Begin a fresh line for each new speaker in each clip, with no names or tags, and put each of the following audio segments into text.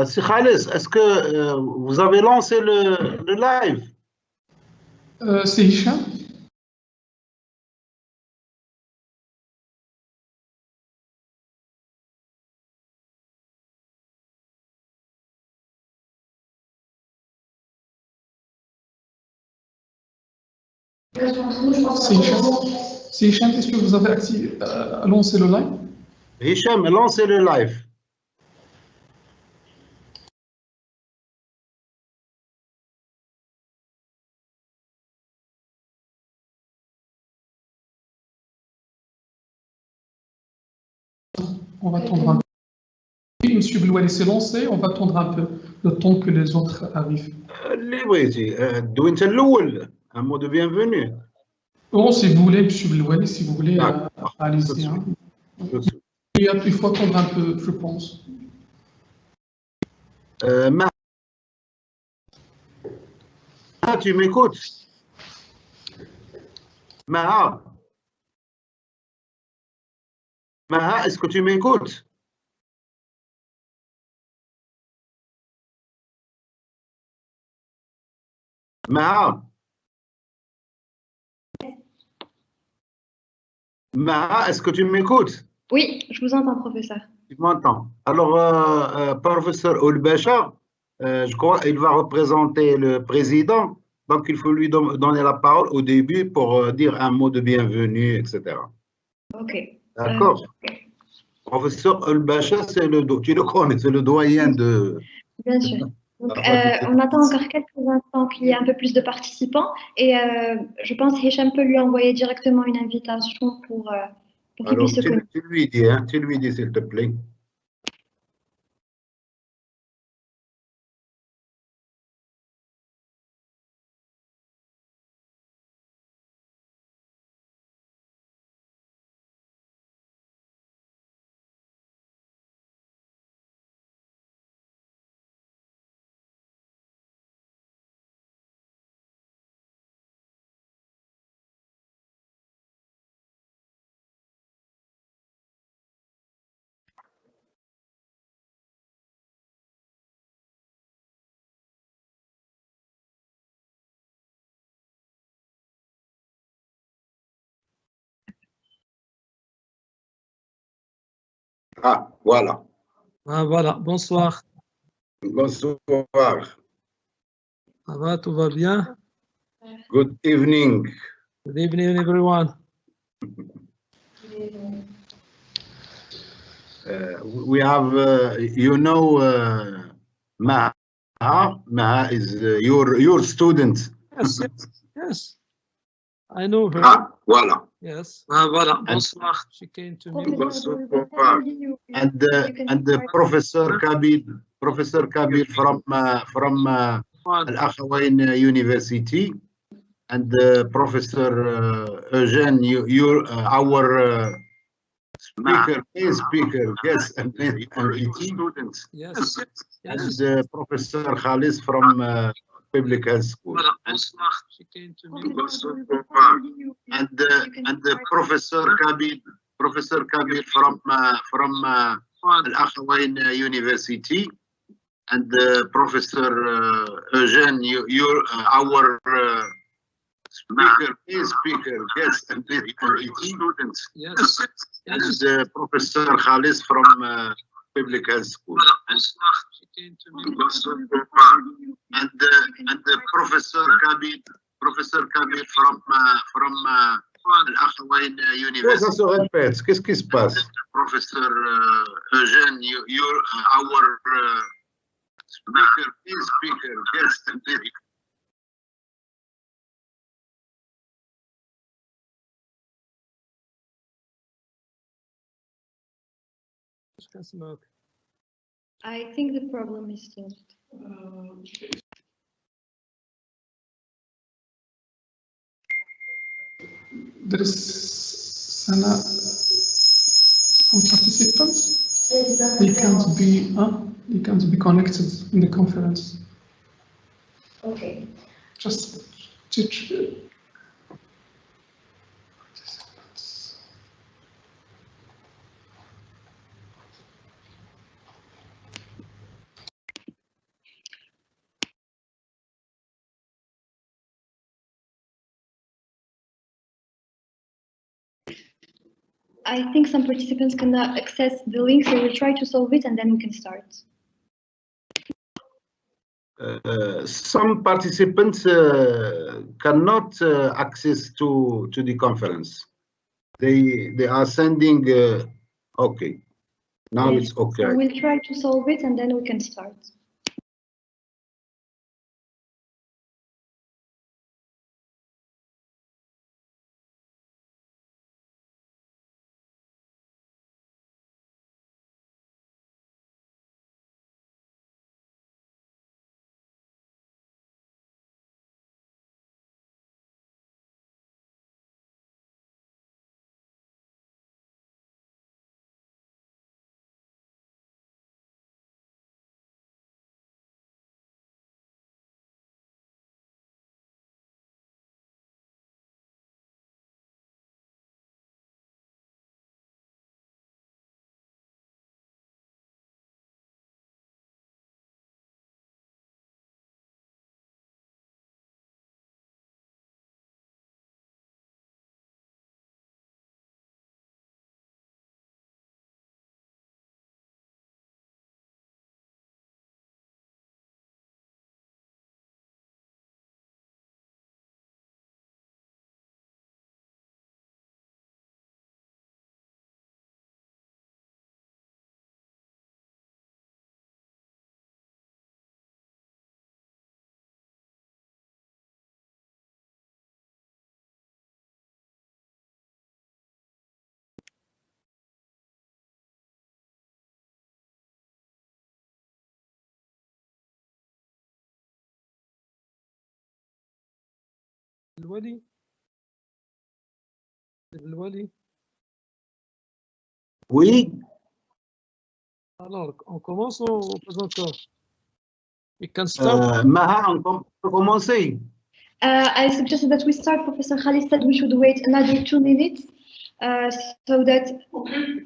Si Khalis, est-ce que vous avez lancé le live?
C'est Hicham. C'est Hicham, est-ce que vous avez lancé le live?
Hicham, lancez le live.
On va attendre un peu. Monsieur Blouali s'est lancé, on va attendre un peu le temps que les autres arrivent.
اللي بغيتي دوي انت الاول un mot de bienvenue.
Bon, si vous voulez, Monsieur Blouali, si vous voulez,
D'accord.
allez-y. Hein. Il faut attendre un peu, je pense.
Tu m'écoutes? Maha, est-ce que tu m'écoutes? Maha, est-ce que tu m'écoutes?
Oui, je vous entends, professeur.
Tu m'entends. Alors, professeur Oulbecha, je crois qu'il va représenter le président, donc il faut lui donner la parole au début pour dire un mot de bienvenue, etc.
Ok.
D'accord. Professeur Oulbecha, tu le connais, c'est le doyen de...
Bien sûr. Donc, on attend encore quelques instants qu'il y ait un peu plus de participants et je pense que Hicham peut lui envoyer directement une invitation pour qu'il puisse se connecter.
Tu lui dis s'il te plaît. Ah, voilà.
Ah, voilà, bonsoir.
Bonsoir.
Ça va, tout va bien?
Good evening.
Good evening, everyone.
We have, Maha. Maha is your student.
Yes, yes. I know her.
Ah, voilà.
Yes. Ah, voilà, bonsoir. She came to me.
And Professor Kabil from Al-Akhawain University, and Professor Eugene, you're our speaker, yes, and students.
Yes.
And Professor Khalis from Public Health School.
Voilà, bonsoir. She came to me.
And Professor Kabil from Al-Akhawain University, and Professor Eugene, you're our speaker, yes, and students.
Yes.
And Professor Khalis from Public Health School.
Voilà, bonsoir. She came to me.
And Professor Kabil from Al-Akhawain University. Ça se répète, qu'est-ce qui se passe? Professor Eugene, you're our speaker, yes, and
Smoke.
I think the problem is solved.
There is some participants. They can't be connected in the conference.
Okay.
Just teach.
I think some participants cannot access the link, so we'll try to solve it and then we can start.
Some participants cannot access to the conference. They are sending. Okay, now
Yes.
it's okay.
So we'll try to solve it and then we can start.
الولي الولي.
Oui.
Alors, on commence ou pas encore? We can start.
Maha, on peut commencer.
I suggested that we start. Professor Khalid said we should wait another 2 minutes so that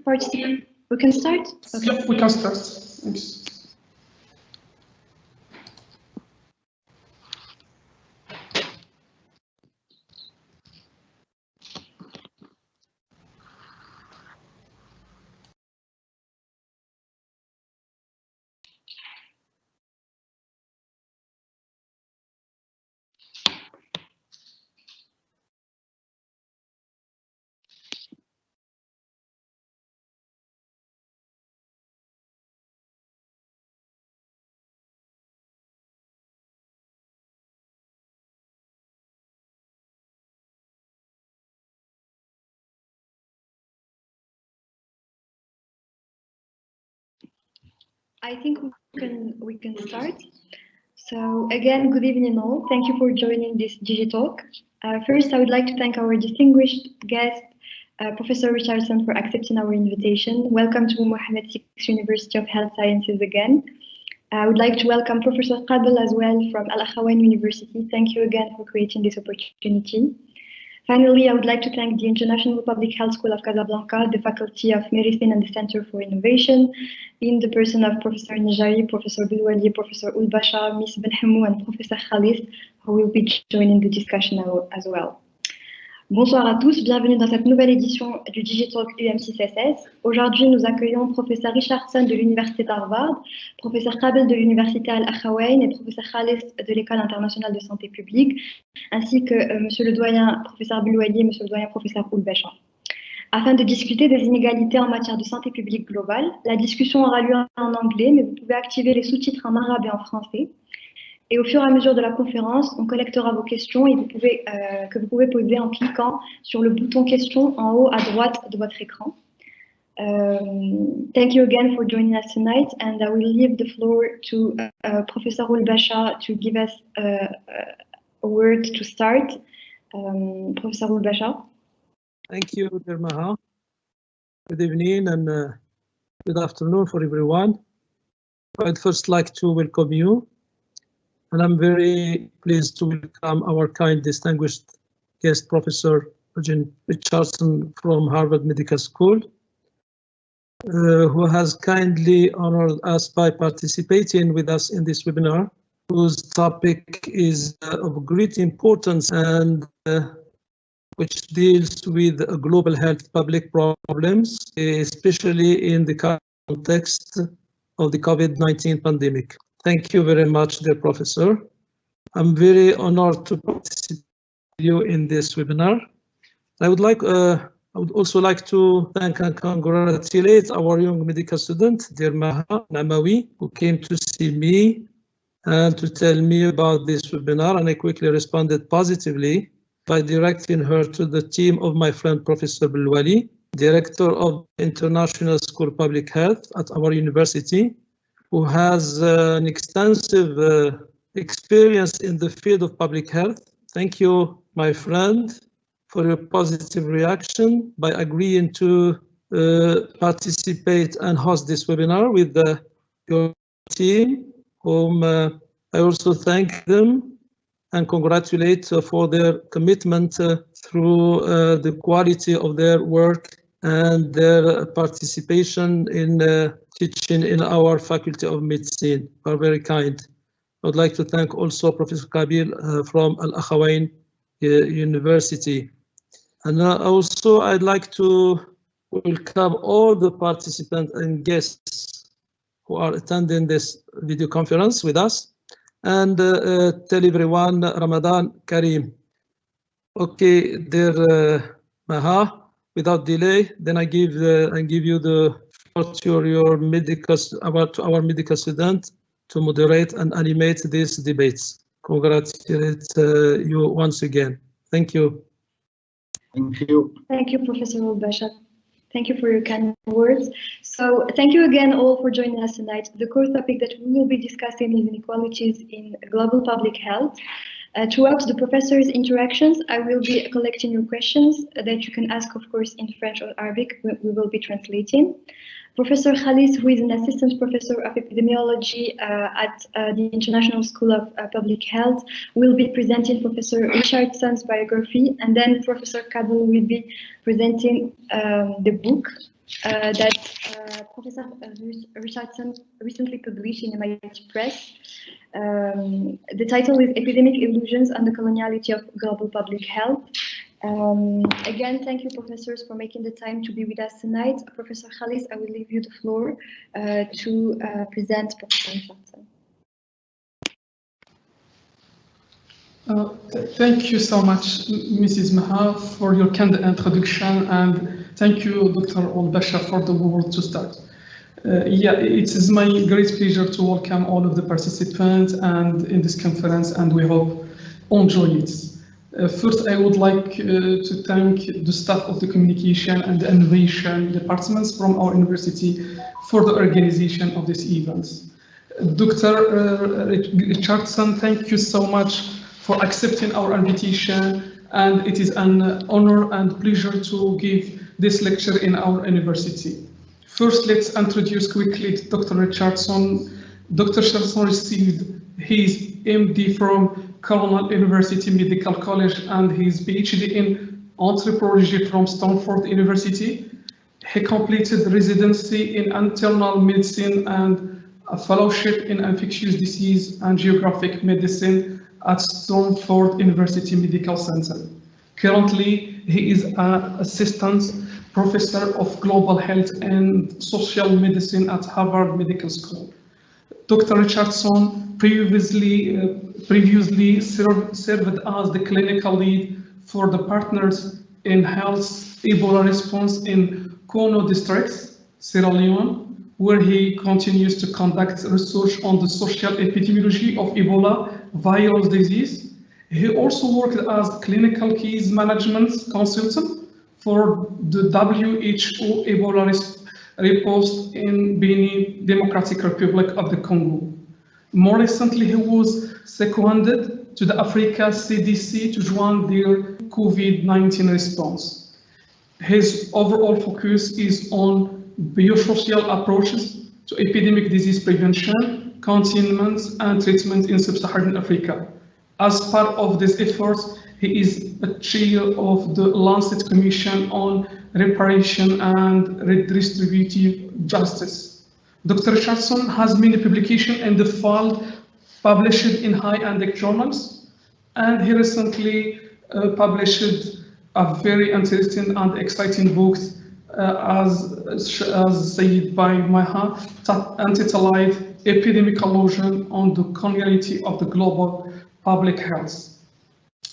participants. We can start?
Okay. Yeah, we can start. Thanks.
I think we can start. So again, good evening all. Thank you for joining this DigiTalk. First, I would like to thank our distinguished guest, Professor Richardson, for accepting our invitation. Welcome to Mohammed VI University of Health Sciences again. I would like to welcome Professor Qabel as well from Al Akhawain University. Thank you again for creating this opportunity. Finally, I would like to thank the International Public Health School of Casablanca, the Faculty of Medicine and the Center for Innovation, in the person of Professor Nijari, Professor Bilwali, Professor Ulbasha, Ms. Benhamou, and Professor Khalis, who will be joining the discussion as well. Bonsoir à tous, bienvenue dans cette nouvelle édition du DigiTalk UM6SS. Aujourd'hui, nous accueillons Professeur Richardson de l'Université d'Harvard, Professeur Qabel de l'Université Al-Akhawain et Professeur Khalis de l'École internationale de santé publique, ainsi que Monsieur le doyen Professeur Bilwali et Monsieur le doyen Professeur Oulbasha. Afin de discuter des inégalités en matière de santé publique globale, la discussion aura lieu en anglais, mais vous pouvez activer les sous-titres en arabe et en français. Et au fur et à mesure de la conférence, on collectera vos questions et que vous pouvez poser en cliquant sur le bouton questions en haut à droite de votre écran. Thank you again for joining us tonight, and I will leave the floor to Professor Oulbasha to give us a word to start. Professor Oulbasha.
Thank you, dear Maha. Good evening and good afternoon for everyone. I'd first like to welcome you. And I'm very pleased to welcome our kind distinguished guest, Professor Richardson from Harvard Medical School, who has kindly honored us by participating with us in this webinar, whose topic is of great importance and which deals with global health public problems, especially in the context of the COVID-19 pandemic. Thank you very much, dear Professor. I'm very honored to participate with you in this webinar. I would also like to thank and congratulate our young medical student, dear Maha Namawi, who came to see me and to tell me about this webinar, and I quickly responded positively by directing her to the team of my friend Professor Bilwali, Director of International School of Public Health at our university, who has an extensive experience in the field of public health. Thank you, my friend, for your positive reaction by agreeing to participate and host this webinar with your team, whom I also thank them and congratulate for their commitment through the quality of their work and their participation in teaching in our Faculty of Medicine. Are very kind. I would like to thank also Professor Kabil from Al Akhawain University. And also I'd like to welcome all the participants and guests who are attending this video conference with us, and tell everyone Ramadan Kareem. Okay, dear Maha, without delay, then I give you the floor to your our medical student to moderate and animate these debates. Congratulate you once again. Thank you.
Thank you.
Thank you, Professor Olbasha. Thank you for your kind words. So thank you again all for joining us tonight. The core topic that we will be discussing is inequalities in global public health. Throughout the professor's interactions, I will be collecting your questions that you can ask, of course, in French or Arabic. We will be translating. Professor Khalis, who is an assistant professor of epidemiology at the International School of Public Health, will be presenting Professor Richardson's biography, and then Professor Kadel will be presenting the book that Professor Richardson recently published in MIT Press. The title is Epidemic Illusions and the Coloniality of Global Public Health. Again, thank you, professors, for making the time to be with us tonight. Professor Khalis, I will leave you the floor to present Professor Richardson.
Thank you so much, Mrs. Maha, for your kind introduction, and thank you, Dr. Olbasha, for the word to start. Yeah, it is my great pleasure to welcome all of the participants and in this conference, and we hope enjoy it. First, I would like to thank the staff of the communication and the innovation departments from our university for the organization of this event. Dr. Richardson, thank you so much for accepting our invitation, and it is an honor and pleasure to give this lecture in our university. First, let's introduce quickly Dr. Richardson. Dr. Richardson received his MD from Cornell University Medical College and his PhD in anthropology from Stanford University. He completed residency in internal medicine and a fellowship in infectious disease and geographic medicine at Stanford University Medical Center. Currently, he is an assistant professor of global health and social medicine at Harvard Medical School. Dr. Richardson previously served as the clinical lead for the Partners in Health Ebola response in Kono District, Sierra Leone, where he continues to conduct research on the social epidemiology of Ebola viral disease. He also worked as clinical case management consultant for the WHO Ebola response in Benin Democratic Republic of the Congo. More recently, he was seconded to the Africa CDC to join their COVID-19 response. His overall focus is on biosocial approaches to epidemic disease prevention, containment, and treatment in sub-Saharan Africa. As part of this effort, he is a chair of the Lancet Commission on Reparation and Redistributive Justice. Dr. Richardson has many publications in the field published in high-index journals, and he recently published a very interesting and exciting book, as said by Maha, entitled Epidemiology on the Congruity of the Global Public Health,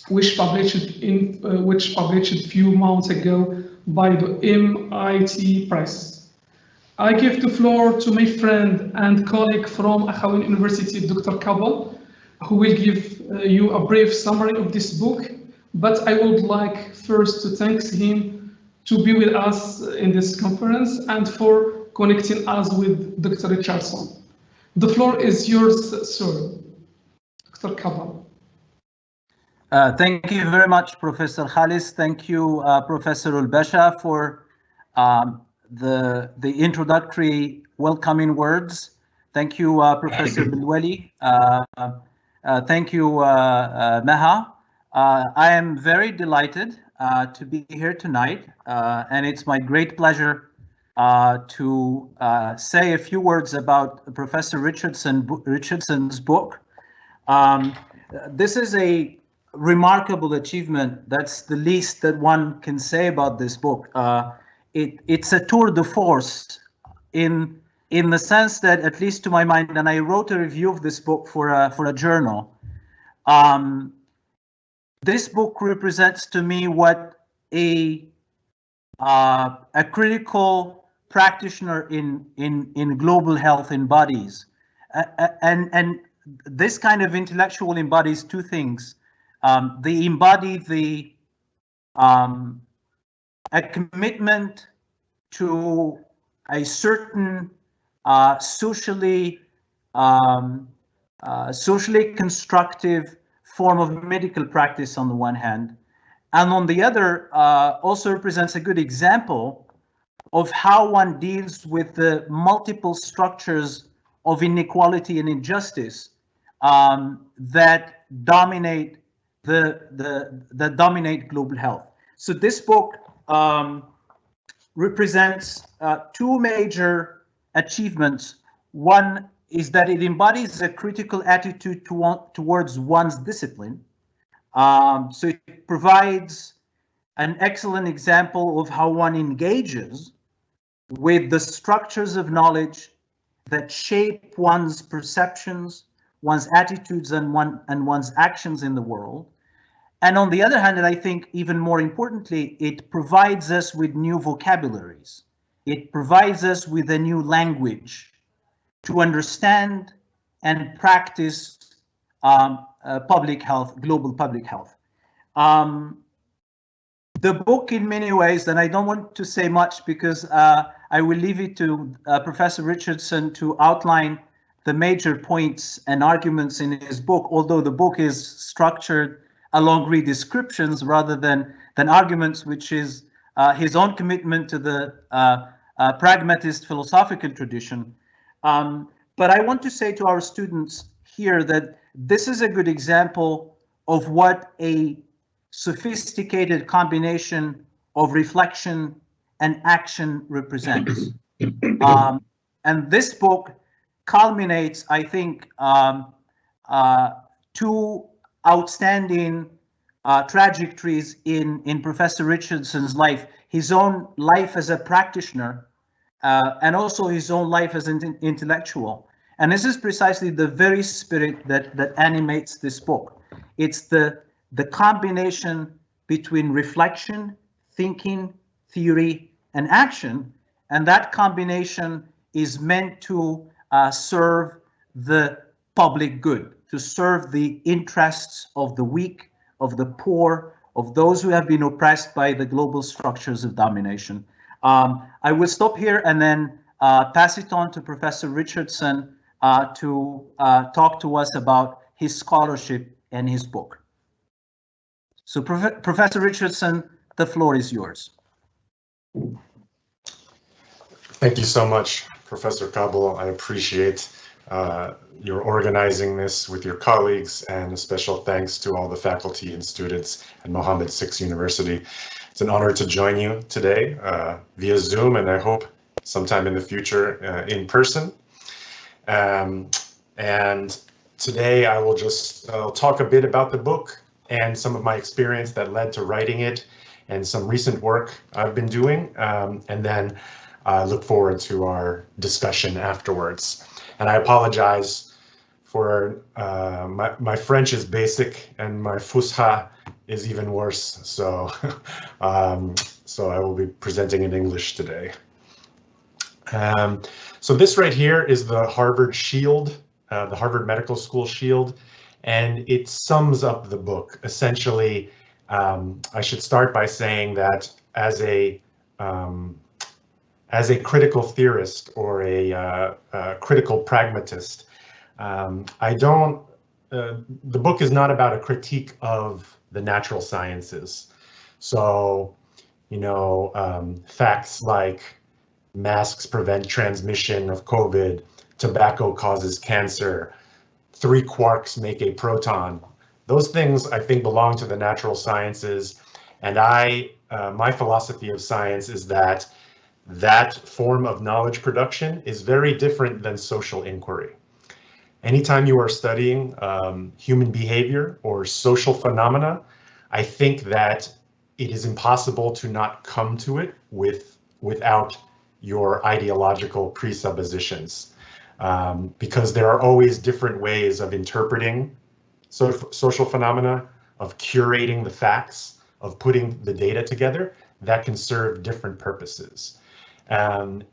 which published a few months ago by the MIT Press. I give the floor to my friend and colleague from Akhawin University, Dr. Kabul, who will give you a brief summary of this book. But I would like first to thank him to be with us in this conference and for connecting us with Dr. Richardson. The floor is yours, sir. Dr. Kabul.
Thank you very much, Professor Khalis. Thank you, Professor Ulbasha, for the introductory welcoming words. Thank you, Professor Bilwali. Thank you, Maha. I am very delighted to be here tonight, and it's my great pleasure to say a few words about Professor Richardson's book. This is a remarkable achievement. That's the least that one can say about this book. It's a tour de force in the sense that, at least to my mind, and I wrote a review of this book for a journal. This book represents to me what a critical practitioner in global health embodies, and this kind of intellectual embodies two things. They embody a commitment to a certain socially constructive form of medical practice on the one hand, and on the other also represents a good example of how one deals with the multiple structures of inequality and injustice that dominate that dominate global health. So this book represents two major achievements. One is that it embodies a critical attitude towards one's discipline. So it provides an excellent example of how one engages with the structures of knowledge that shape one's perceptions, one's attitudes, and one's actions in the world. And on the other hand, and I think even more importantly, it provides us with new vocabularies. It provides us with a new language to understand and practice public health, global public health. The book, in many ways, and I don't want to say much because I will leave it to Professor Richardson to outline the major points and arguments in his book, although the book is structured along descriptions rather than arguments, which is his own commitment to the pragmatist philosophical tradition. But I want to say to our students here that this is a good example of what a sophisticated combination of reflection and action represents. And this book culminates, I think, two outstanding trajectories in Professor Richardson's life, his own life as a practitioner, and also his own life as an intellectual. And this is precisely the very spirit that animates this book. It's the combination between reflection, thinking, theory, and action. And that combination is meant to serve the public good, to serve the interests of the weak, of the poor, of those who have been oppressed by the global structures of domination. I will stop here and then pass it on to Professor Richardson to talk to us about his scholarship and his book. So Professor Richardson, the floor is yours.
Thank you so much, Professor Kabul. I appreciate your organizing this with your colleagues, and a special thanks to all the faculty and students at Mohammed VI University. It's an honor to join you today via Zoom, and I hope sometime in the future in person. And today I will just talk a bit about the book and some of my experience that led to writing it, and some recent work I've been doing, and then look forward to our discussion afterwards. And I apologize for my French is basic and my Fusha is even worse, so so I will be presenting in English today. So this right here is the Harvard Shield, the Harvard Medical School Shield, and it sums up the book. Essentially, I should start by saying that as a critical theorist or a critical pragmatist, I don't. The book is not about a critique of the natural sciences. So, you know, facts like masks prevent transmission of COVID, tobacco causes cancer, 3 quarks make a proton. Those things I think belong to the natural sciences, and my philosophy of science is that that form of knowledge production is very different than social inquiry. Anytime you are studying human behavior or social phenomena, I think that it is impossible to not come to it without your ideological presuppositions, because there are always different ways of interpreting social phenomena, of curating the facts, of putting the data together that can serve different purposes. And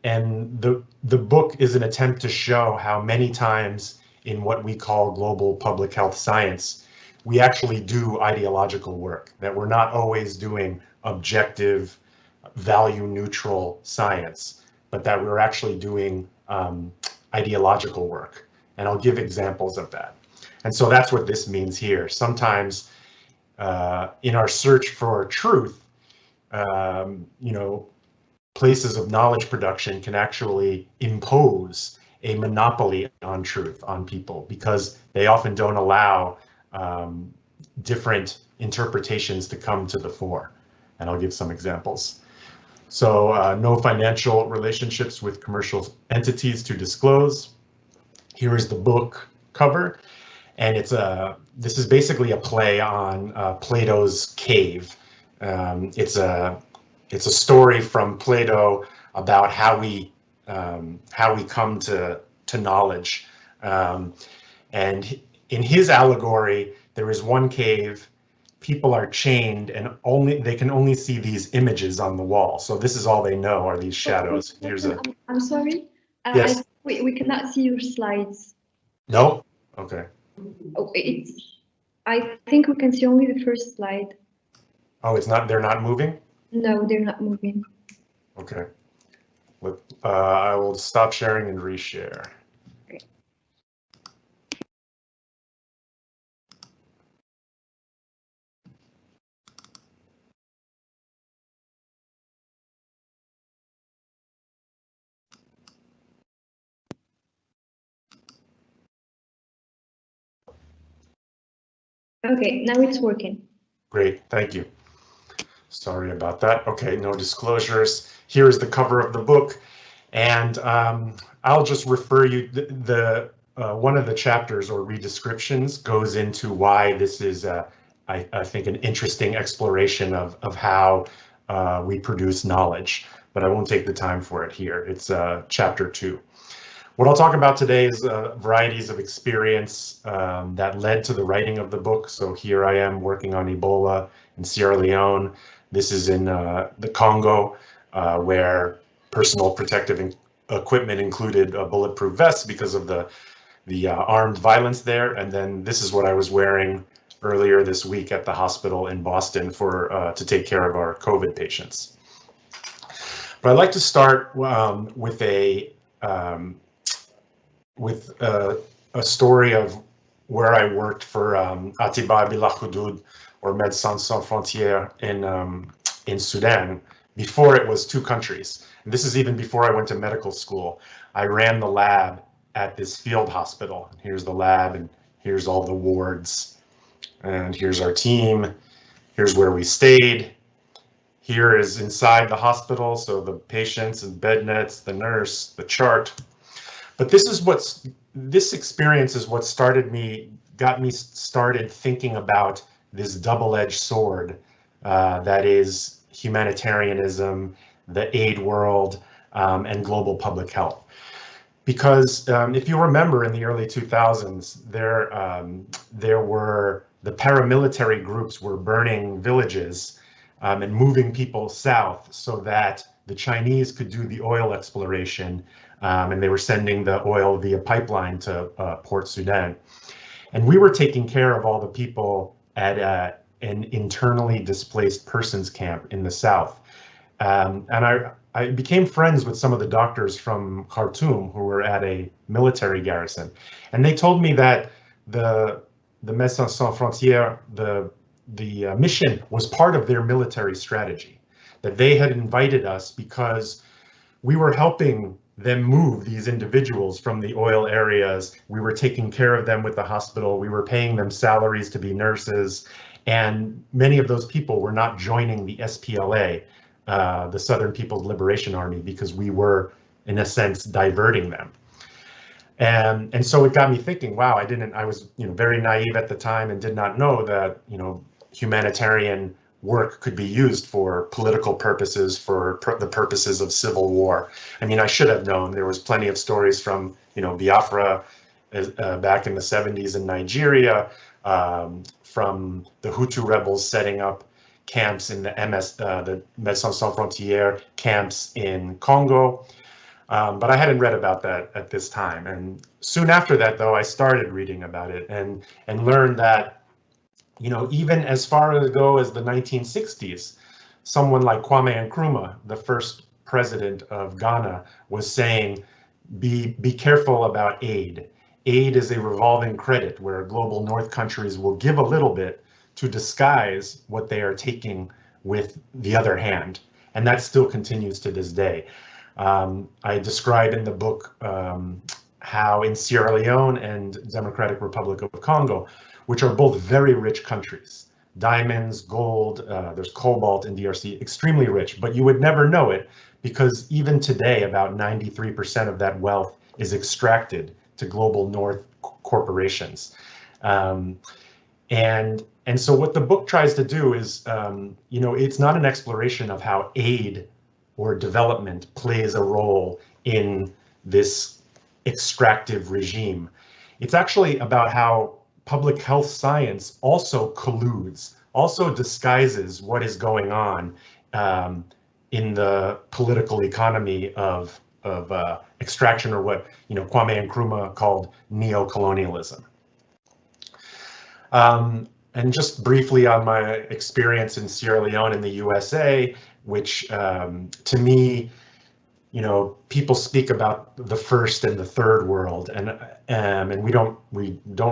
the book is an attempt to show how many times in what we call global public health science, we actually do ideological work, that we're not always doing objective, value neutral science, but that we're actually doing ideological work. And I'll give examples of that. And so that's what this means here. Sometimes in our search for truth, you know, places of knowledge production can actually impose a monopoly on truth on people, because they often don't allow different interpretations to come to the fore. And I'll give some examples. So no financial relationships with commercial entities to disclose. Here is the book cover, and this is basically a play on Plato's cave. It's a story from Plato about how we come to knowledge. And in his allegory, there is one cave. People are chained, and they can only see these images on the wall. So this is all they know are these shadows.
I'm sorry.
Yes.
We cannot see your slides.
No. Okay.
Oh, I think we can see only the first slide.
Oh, it's not. They're not moving.
No, they're not moving.
Okay. I will stop sharing and reshare.
Okay, now it's working.
Great, thank you. Sorry about that. Okay, no disclosures. Here is the cover of the book, and I'll just refer you. One of the chapters or redescriptions goes into why this is, I think, an interesting exploration of how we produce knowledge, but I won't take the time for it here. It's chapter 2. What I'll talk about today is varieties of experience that led to the writing of the book. So here I am working on Ebola in Sierra Leone. This is in the Congo, where personal protective equipment included bulletproof vests because of the armed violence there. And then this is what I was wearing earlier this week at the hospital in Boston to take care of our COVID patients. But I'd like to start with a story of where I worked for Atiba Bila Hudud, or Médecins Sans Frontières in Sudan, before it was 2 countries. And this is even before I went to medical school. I ran the lab at this field hospital. Here's the lab, and here's all the wards, and here's our team. Here's where we stayed. Here is inside the hospital, so the patients and bed nets, the nurse, the chart. But this experience is what got me started thinking about this double-edged sword that is humanitarianism, the aid world, and global public health. Because if you remember in the early 2000s, there were the paramilitary groups were burning villages and moving people south so that the Chinese could do the oil exploration, and they were sending the oil via pipeline to Port Sudan. And we were taking care of all the people at an internally displaced persons camp in the south. And I became friends with some of the doctors from Khartoum who were at a military garrison. And they told me that the Médecins Sans Frontières, the mission was part of their military strategy, that they had invited us because we were helping them move these individuals from the oil areas. We were taking care of them with the hospital. We were paying them salaries to be nurses. And many of those people were not joining the SPLA, the Southern People's Liberation Army, because we were, in a sense, diverting them. And so it got me thinking, wow, I was, very naive at the time and did not know that, humanitarian work could be used for political purposes, for the purposes of civil war. I mean, I should have known. There was plenty of stories from, Biafra back in the 70s in Nigeria, from the Hutu rebels setting up camps in the the Médecins Sans Frontières camps in Congo. But I hadn't read about that at this time. And soon after that, though, I started reading about it and learned that, even as far ago as the 1960s, someone like Kwame Nkrumah, the first president of Ghana, was saying, be careful about aid. Aid is a revolving credit where global North countries will give a little bit to disguise what they are taking with the other hand. And that still continues to this day. I describe in the book how in Sierra Leone and Democratic Republic of Congo, which are both very rich countries, diamonds, gold, there's cobalt in DRC, extremely rich, but you would never know it because even today, about 93% of that wealth is extracted to global North corporations. And so what the book tries to do is, it's not an exploration of how aid or development plays a role in this extractive regime. It's actually about how public health science also colludes, also disguises what is going on in the political economy of extraction, or what Kwame Nkrumah called neo-colonialism. And just briefly on my experience in Sierra Leone in the USA, which to me, people speak about the first and the third world, and we don't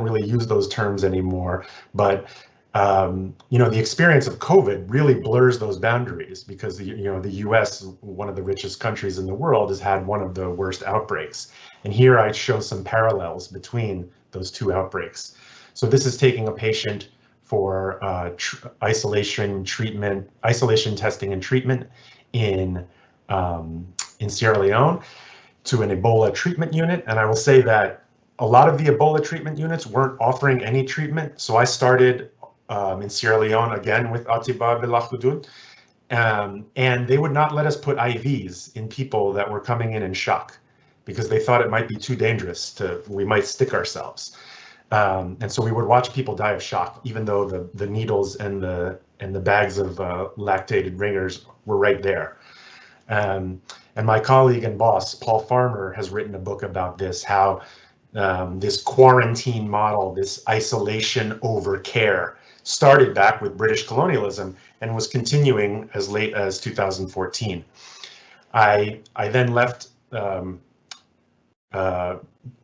really use those terms anymore. But the experience of COVID really blurs those boundaries because the U.S., one of the richest countries in the world, has had one of the worst outbreaks. And here I show some parallels between those two outbreaks. So this is taking a patient for isolation testing and treatment in Sierra Leone to an Ebola treatment unit. And I will say that a lot of the Ebola treatment units weren't offering any treatment. So I started in Sierra Leone again with Atiba Belachudun, and they would not let us put IVs in people that were coming in shock because they thought it might be too dangerous we might stick ourselves. And so we would watch people die of shock, even though the needles and the bags of lactated ringers were right there. And my colleague and boss, Paul Farmer, has written a book about this, how this quarantine model, this isolation over care, started back with British colonialism and was continuing as late as 2014. I then left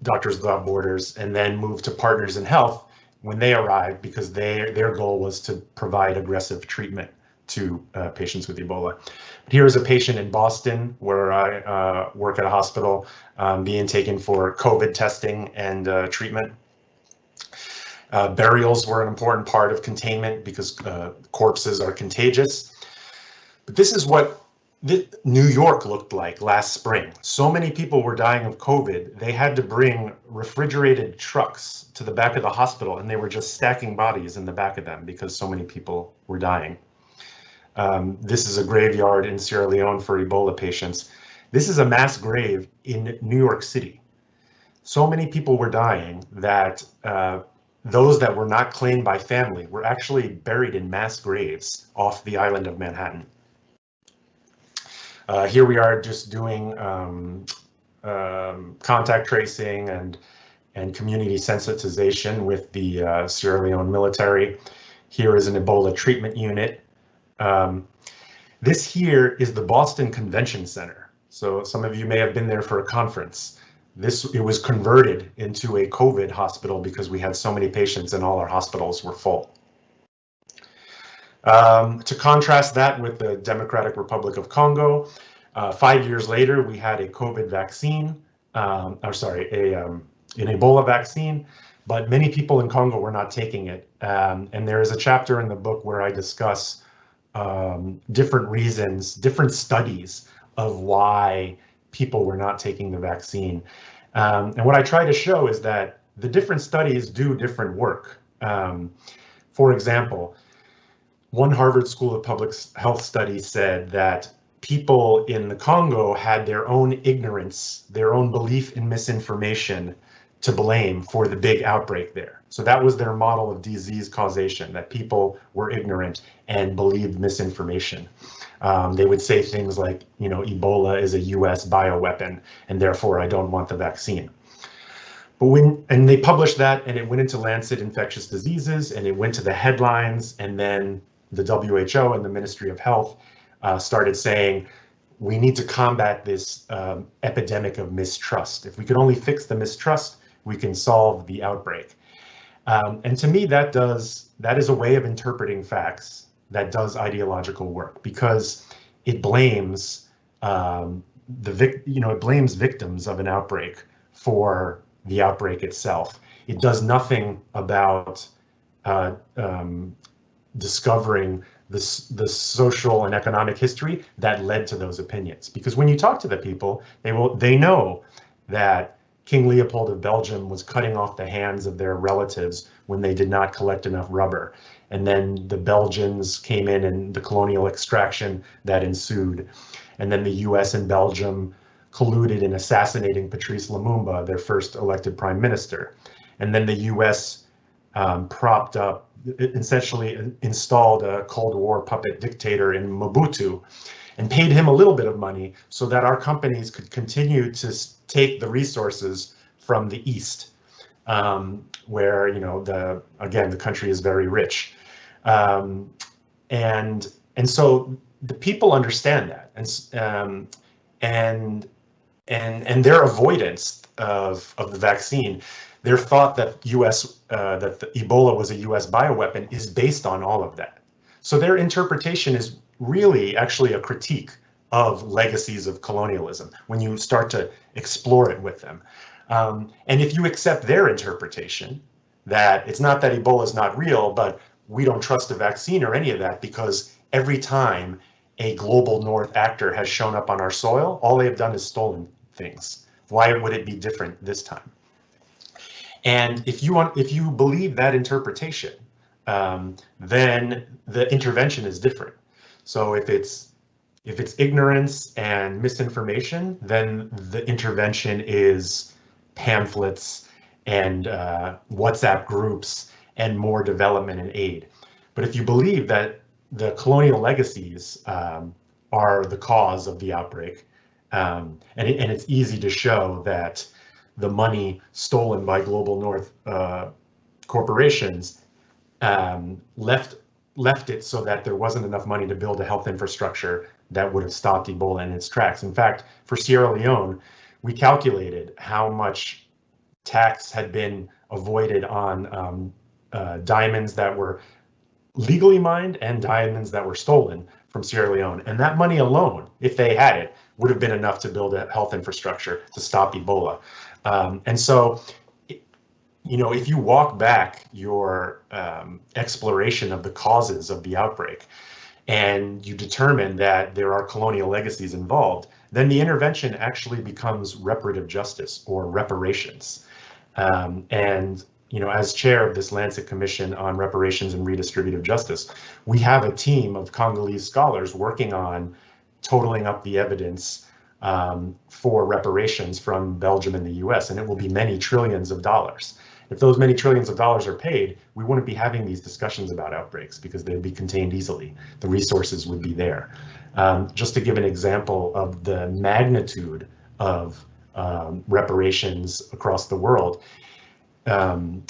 Doctors Without Borders and then moved to Partners in Health when they arrived, because their goal was to provide aggressive treatment to patients with Ebola. But here is a patient in Boston where I work at a hospital being taken for COVID testing and treatment. Burials were an important part of containment because corpses are contagious. But this is what New York looked like last spring. So many people were dying of COVID, they had to bring refrigerated trucks to the back of the hospital, and they were just stacking bodies in the back of them because so many people were dying. This is a graveyard in Sierra Leone for Ebola patients. This is a mass grave in New York City. So many people were dying that those that were not claimed by family were actually buried in mass graves off the island of Manhattan. Here we are just doing contact tracing and community sensitization with the Sierra Leone military. Here is an Ebola treatment unit. This here is the Boston Convention Center. So some of you may have been there for a conference. It was converted into a COVID hospital because we had so many patients and all our hospitals were full. To contrast that with the Democratic Republic of Congo, 5 years later, we had a COVID vaccine, an Ebola vaccine, but many people in Congo were not taking it. And there is a chapter in the book where I discuss different reasons, different studies of why people were not taking the vaccine. And what I try to show is that the different studies do different work. For example, one Harvard School of Public Health study said that people in the Congo had their own ignorance, their own belief in misinformation to blame for the big outbreak there. So that was their model of disease causation, that people were ignorant and believed misinformation. They would say things like, you know, Ebola is a US bioweapon and therefore I don't want the vaccine. But and they published that and it went into Lancet Infectious Diseases and it went to the headlines, and then the WHO and the Ministry of Health started saying, we need to combat this epidemic of mistrust. If we could only fix the mistrust, we can solve the outbreak. And to me, that is a way of interpreting facts that does ideological work, because it blames it blames victims of an outbreak for the outbreak itself. It does nothing about discovering the social and economic history that led to those opinions. Because when you talk to the people, they know that King Leopold of Belgium was cutting off the hands of their relatives when they did not collect enough rubber. And then the Belgians came in and the colonial extraction that ensued. And then the US and Belgium colluded in assassinating Patrice Lumumba, their first elected prime minister. And then the US propped up, essentially installed a Cold War puppet dictator in Mobutu and paid him a little bit of money so that our companies could continue to take the resources from the East, where, you know, the country is very rich. And so the people understand that, and their avoidance of the vaccine, their thought that that the Ebola was a US bioweapon is based on all of that. So their interpretation is really actually a critique of legacies of colonialism when you start to explore it with them. And if you accept their interpretation, that it's not that Ebola is not real, but we don't trust the vaccine or any of that, because every time a global North actor has shown up on our soil, all they have done is stolen things. Why would it be different this time? And if you believe that interpretation, then the intervention is different. So if it's ignorance and misinformation, then the intervention is pamphlets and WhatsApp groups and more development and aid. But if you believe that the colonial legacies are the cause of the outbreak, and it's easy to show that the money stolen by global North corporations left it so that there wasn't enough money to build a health infrastructure that would have stopped Ebola in its tracks. In fact, for Sierra Leone, we calculated how much tax had been avoided on diamonds that were legally mined and diamonds that were stolen from Sierra Leone. And that money alone, if they had it, would have been enough to build a health infrastructure to stop Ebola. And so, you know, if you walk back your exploration of the causes of the outbreak and you determine that there are colonial legacies involved, then the intervention actually becomes reparative justice or reparations. And as chair of this Lancet Commission on Reparations and Redistributive Justice, we have a team of Congolese scholars working on totaling up the evidence for reparations from Belgium and the US, and it will be many trillions of dollars. If those many trillions of dollars are paid, we wouldn't be having these discussions about outbreaks because they'd be contained easily. The resources would be there. Just to give an example of the magnitude of reparations across the world, Utsa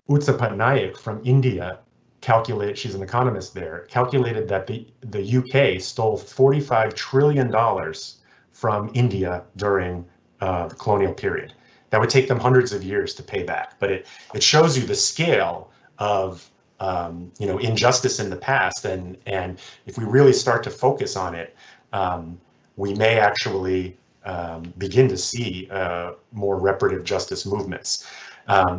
Patnaik from India she's an economist there, calculated that the UK stole $45 trillion from India during the colonial period. That would take them hundreds of years to pay back, but it shows you the scale of injustice in the past, and if we really start to focus on it, we may actually begin to see more reparative justice movements.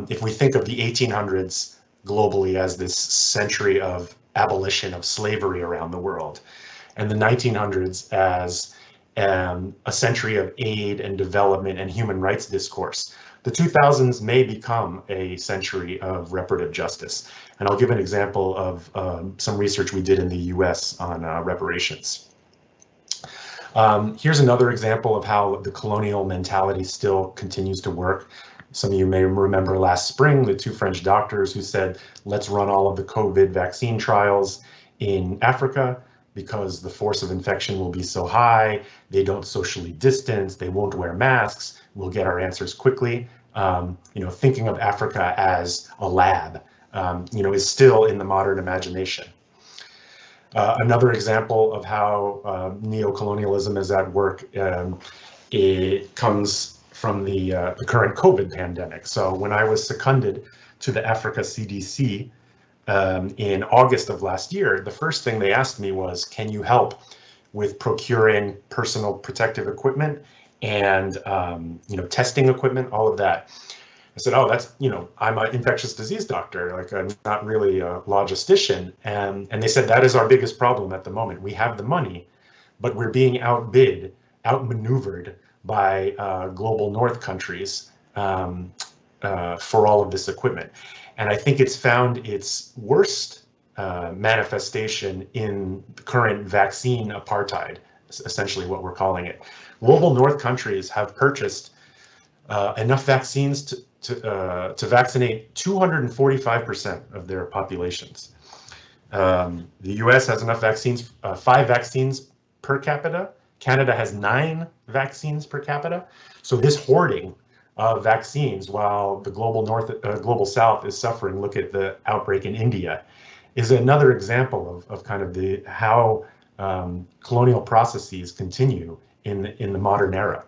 If we think of the 1800s globally as this century of abolition of slavery around the world, and the 1900s as a century of aid and development and human rights discourse, the 2000s may become a century of reparative justice. And I'll give an example of some research we did in the US on reparations. Here's another example of how the colonial mentality still continues to work. Some of you may remember last spring, the two French doctors who said, let's run all of the COVID vaccine trials in Africa because the force of infection will be so high, they don't socially distance, they won't wear masks, we'll get our answers quickly. Thinking of Africa as a lab, is still in the modern imagination. Another example of how neocolonialism is at work, it comes from the current COVID pandemic. So when I was seconded to the Africa CDC in August of last year, the first thing they asked me was, can you help with procuring personal protective equipment and testing equipment, all of that. I said, oh, that's, I'm an infectious disease doctor, like I'm not really a logistician. And they said, that is our biggest problem at the moment. We have the money, but we're being outmaneuvered by global north countries for all of this equipment. And I think it's found its worst manifestation in the current vaccine apartheid, essentially what we're calling it. Global north countries have purchased enough vaccines to vaccinate 245% of their populations. The US has enough vaccines, 5 vaccines per capita. Canada has 9 vaccines per capita. So this hoarding of vaccines while the global south is suffering, look at the outbreak in India, is another example of kind of how colonial processes continue in the modern era.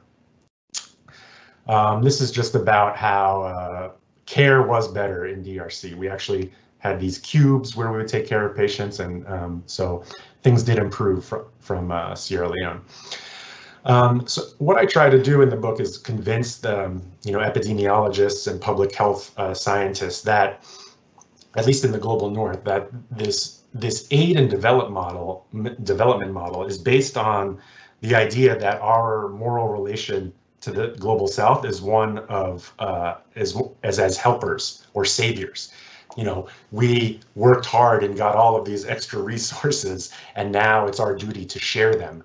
This is just about how care was better in DRC. We actually had these cubes where we would take care of patients, and so things did improve from Sierra Leone. So what I try to do in the book is convince the epidemiologists and public health scientists that, at least in the global north, that this aid and development model is based on the idea that our moral relation to the global south is one of as helpers or saviors. We worked hard and got all of these extra resources, and now it's our duty to share them.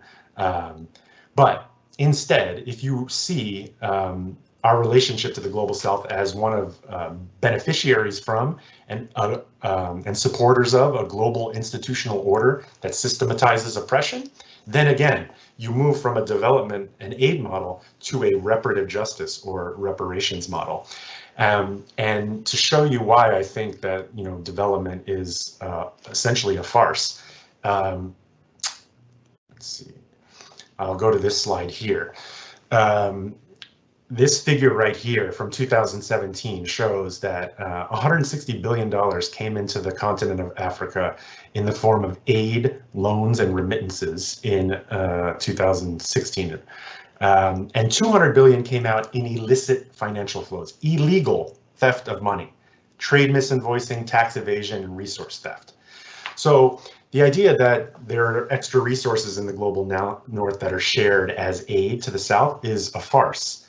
But instead, if you see our relationship to the global south as one of beneficiaries from and supporters of a global institutional order that systematizes oppression, then again, you move from a development and aid model to a reparative justice or reparations model. And to show you why I think that development is essentially a farce. Let's see. I'll go to this slide here. This figure right here from 2017 shows that $160 billion came into the continent of Africa in the form of aid, loans, and remittances in 2016. And $200 billion came out in illicit financial flows, illegal theft of money, trade misinvoicing, tax evasion, and resource theft. So the idea that there are extra resources in the global north that are shared as aid to the south is a farce.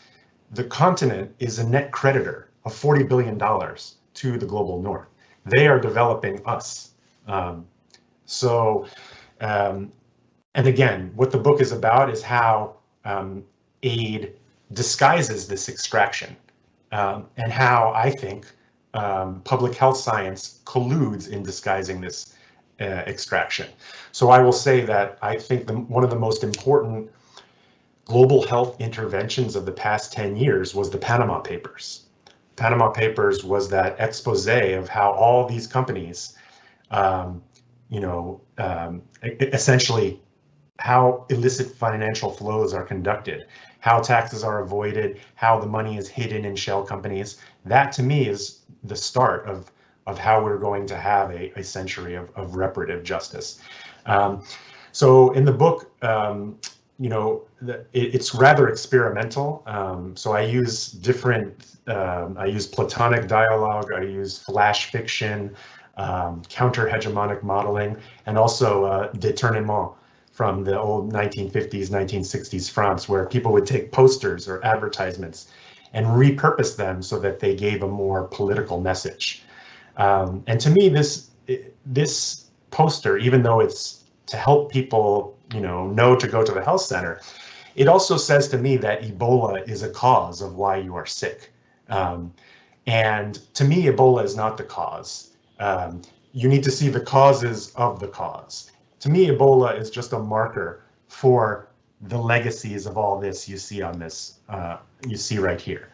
The continent is a net creditor of $40 billion to the global north. They are developing us. And again, what the book is about is how aid disguises this extraction, and how I think public health science colludes in disguising this extraction. So I will say that I think one of the most important global health interventions of the past 10 years was the Panama Papers. Panama Papers was that expose of how all these companies, essentially how illicit financial flows are conducted, how taxes are avoided, how the money is hidden in shell companies. That to me is the start of how we're going to have a century of reparative justice. So in the book, it's rather experimental. So I use I use Platonic dialogue, I use flash fiction, counter-hegemonic modeling, and also détournement from the old 1950s, 1960s France, where people would take posters or advertisements and repurpose them so that they gave a more political message. And to me, this poster, even though it's to help people, know to go to the health center, it also says to me that Ebola is a cause of why you are sick. And to me, Ebola is not the cause. You need to see the causes of the cause. To me, Ebola is just a marker for the legacies of all this you see on this, you see right here.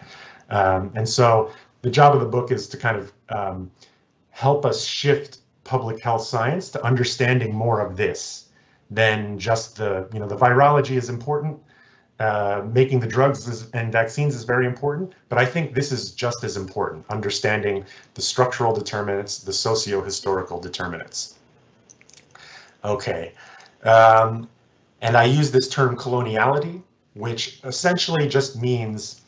And so the job of the book is to kind of help us shift public health science to understanding more of this than just the virology is important. Making the drugs and vaccines is very important, but I think this is just as important, understanding the structural determinants, the socio-historical determinants. Okay, and I use this term coloniality, which essentially just means,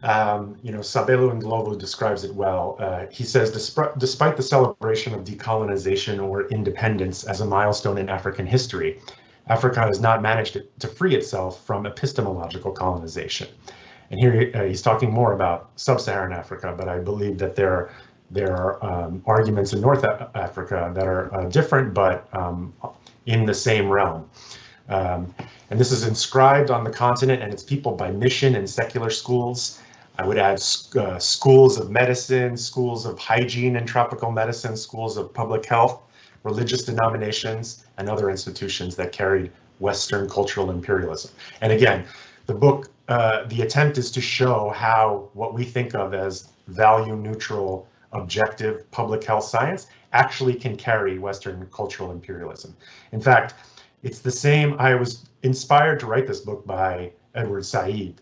Sabelo Ndlovu describes it well. He says, despite the celebration of decolonization or independence as a milestone in African history, Africa has not managed to free itself from epistemological colonization. And here he's talking more about sub-Saharan Africa, but I believe that there are arguments in North Africa that are different, but in the same realm. And this is inscribed on the continent and its people by mission and secular schools. I would add schools of medicine, schools of hygiene and tropical medicine, schools of public health, religious denominations, and other institutions that carried Western cultural imperialism. And again, the book, the attempt is to show how what we think of as value neutral, objective public health science actually can carry Western cultural imperialism. In fact, it's the same. I was inspired to write this book by Edward Said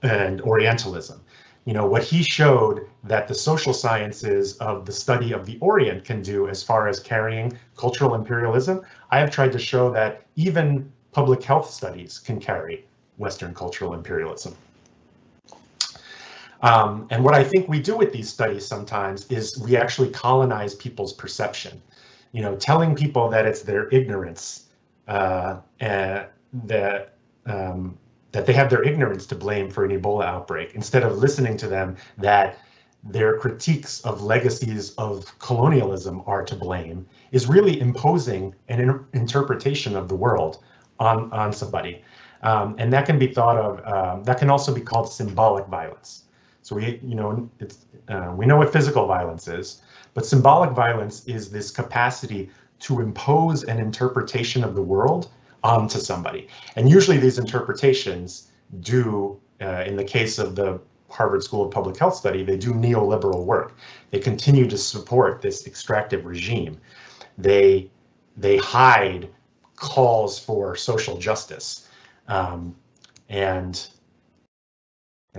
and Orientalism. What he showed that the social sciences of the study of the Orient can do as far as carrying cultural imperialism, I have tried to show that even public health studies can carry Western cultural imperialism. And what I think we do with these studies sometimes is we actually colonize people's perception, telling people that it's their ignorance, that they have their ignorance to blame for an Ebola outbreak, instead of listening to them that their critiques of legacies of colonialism are to blame, is really imposing an interpretation of the world on somebody. And that can be thought of, that can also be called symbolic violence. So we know what physical violence is, but symbolic violence is this capacity to impose an interpretation of the world onto somebody. And usually these interpretations do, in the case of the Harvard School of Public Health study, they do neoliberal work. They continue to support this extractive regime. They hide calls for social justice. And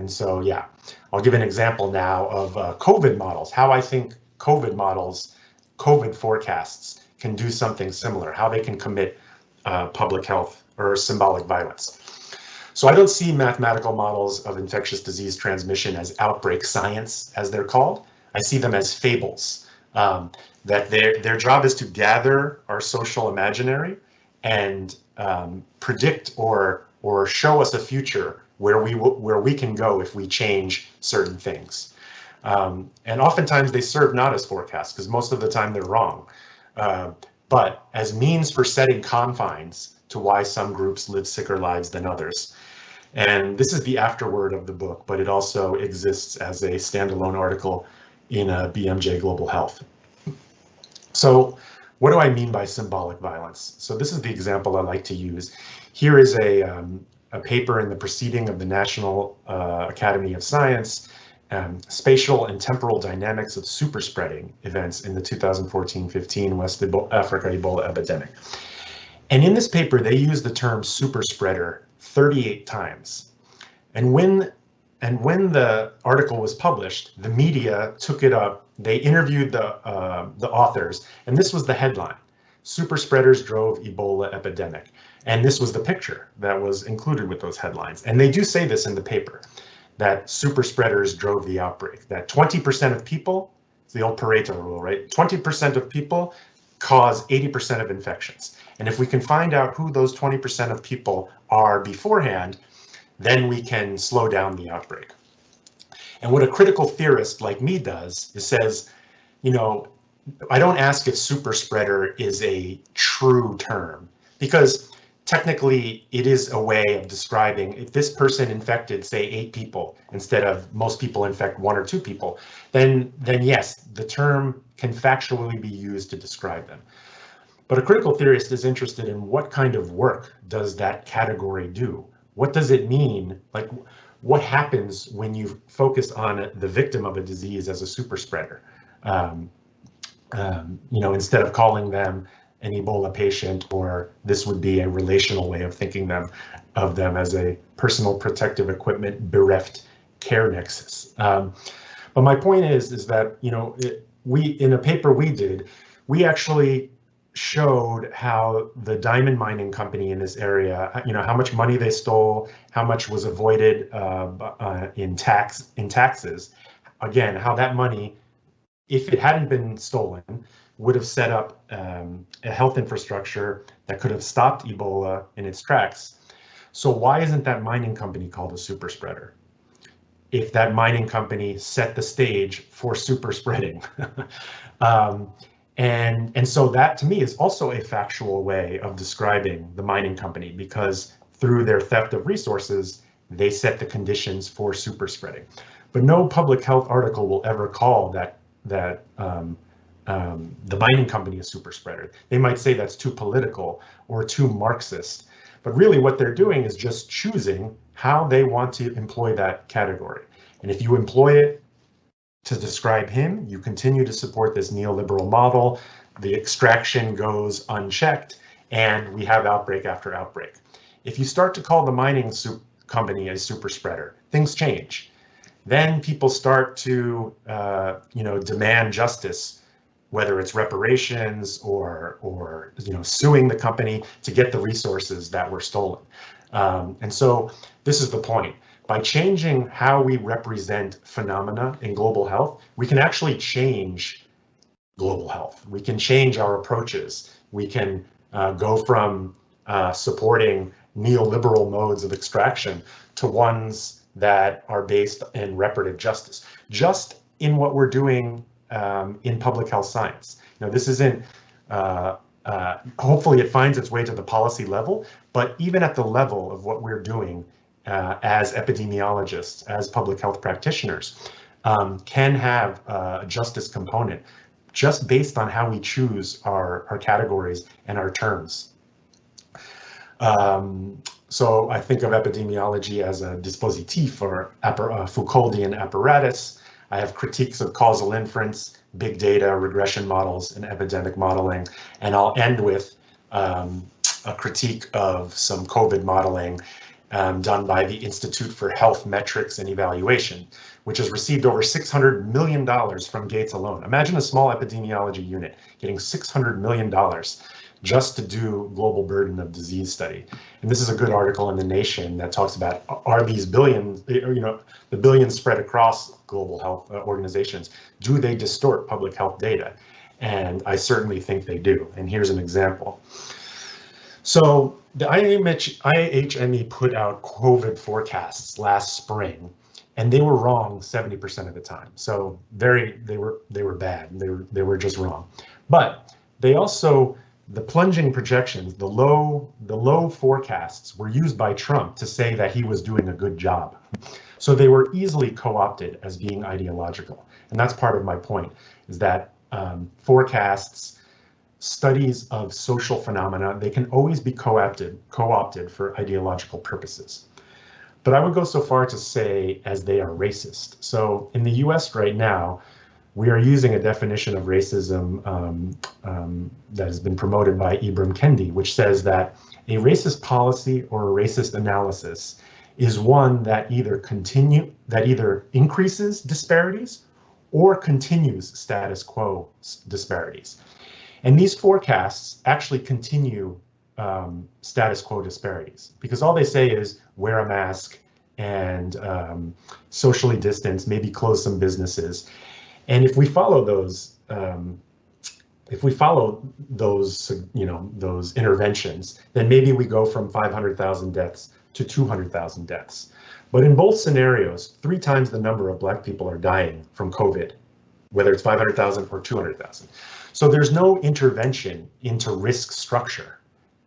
so, yeah, I'll give an example now of COVID models, how I think COVID models, COVID forecasts can do something similar, how they can commit public health or symbolic violence. So I don't see mathematical models of infectious disease transmission as outbreak science, as they're called. I see them as fables, that their job is to gather our social imaginary and predict or show us a future where we can go if we change certain things. And oftentimes they serve not as forecasts because most of the time they're wrong, but as means for setting confines to why some groups live sicker lives than others. And this is the afterword of the book, but it also exists as a standalone article in BMJ Global Health. So what do I mean by symbolic violence? So this is the example I like to use. Here is a paper in the Proceeding of the National Academy of Science, Spatial and Temporal Dynamics of Superspreading Events in the 2014-15 West Africa Ebola Epidemic. And in this paper, they use the term superspreader 38 times. And when the article was published, the media took it up. They interviewed the authors, and this was the headline: "Superspreaders drove Ebola epidemic." And this was the picture that was included with those headlines. And they do say this in the paper, that superspreaders drove the outbreak, that 20% of people, it's the old Pareto rule, right? 20% of people cause 80% of infections. And if we can find out who those 20% of people are beforehand, then we can slow down the outbreak. And what a critical theorist like me does is says, you know, I don't ask if superspreader is a true term, because technically it is a way of describing if this person infected, say, 8 people instead of most people infect 1 or 2 people, then yes, the term can factually be used to describe them. But a critical theorist is interested in what kind of work does that category do? What does it mean? Like, what happens when you focus on the victim of a disease as a super spreader? You know, instead of calling them an Ebola patient, or this would be a relational way of thinking of them as a personal protective equipment bereft care nexus. But my point is that, you know, in a paper we did, we actually showed how the diamond mining company in this area, you know, how much money they stole, how much was avoided in taxes. Again, how that money, if it hadn't been stolen, would have set up a health infrastructure that could have stopped Ebola in its tracks. So why isn't that mining company called a super spreader? If that mining company set the stage for super spreading. And so that to me is also a factual way of describing the mining company, because through their theft of resources, they set the conditions for super spreading. But no public health article will ever call the mining company a super spreader. They might say that's too political or too Marxist, but really what they're doing is just choosing how they want to employ that category. And if you employ it to describe him, you continue to support this neoliberal model, the extraction goes unchecked, and we have outbreak after outbreak. If you start to call the mining company a super spreader, things change. Then people start to you know, demand justice, whether it's reparations or you know, suing the company to get the resources that were stolen. And so this is the point. By changing how we represent phenomena in global health, we can actually change global health. We can change our approaches. We can go from supporting neoliberal modes of extraction to ones that are based in reparative justice, just in what we're doing in public health science. Now, this isn't, hopefully it finds its way to the policy level, but even at the level of what we're doing as epidemiologists, as public health practitioners, can have a justice component just based on how we choose our categories and our terms. So I think of epidemiology as a dispositif or Foucauldian apparatus. I have critiques of causal inference, big data, regression models, and epidemic modeling. And I'll end with a critique of some COVID modeling done by the Institute for Health Metrics and Evaluation, which has received over $600 million from Gates alone. Imagine a small epidemiology unit getting $600 million just to do global burden of disease study. And this is a good article in The Nation that talks about, are these billions, you know, the billions spread across global health organizations, do they distort public health data? And I certainly think they do. And here's an example. So the IHME put out COVID forecasts last spring, and they were wrong 70% of the time. So they were bad. They were just wrong. But they also, the plunging projections, the low forecasts were used by Trump to say that he was doing a good job. So they were easily co-opted as being ideological. And that's part of my point, is that forecasts, studies of social phenomena, they can always be co-opted for ideological purposes. But I would go so far to say as they are racist. So in the US right now, we are using a definition of racism that has been promoted by Ibram Kendi, which says that a racist policy or a racist analysis is one that either increases disparities or continues status quo disparities. And these forecasts actually continue status quo disparities, because all they say is wear a mask and socially distance, maybe close some businesses. And if we follow those, those interventions, then maybe we go from 500,000 deaths to 200,000 deaths. But in both scenarios, 3 times the number of Black people are dying from COVID, whether it's 500,000 or 200,000. So there's no intervention into risk structure,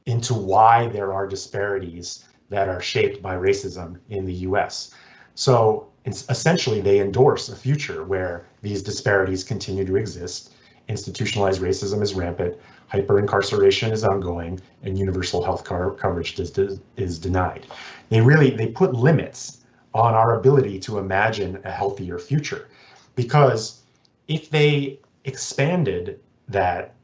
into why there are disparities that are shaped by racism in the US. So essentially they endorse a future where these disparities continue to exist, institutionalized racism is rampant, hyper-incarceration is ongoing, and universal health coverage is denied. They put limits on our ability to imagine a healthier future, because if they expanded that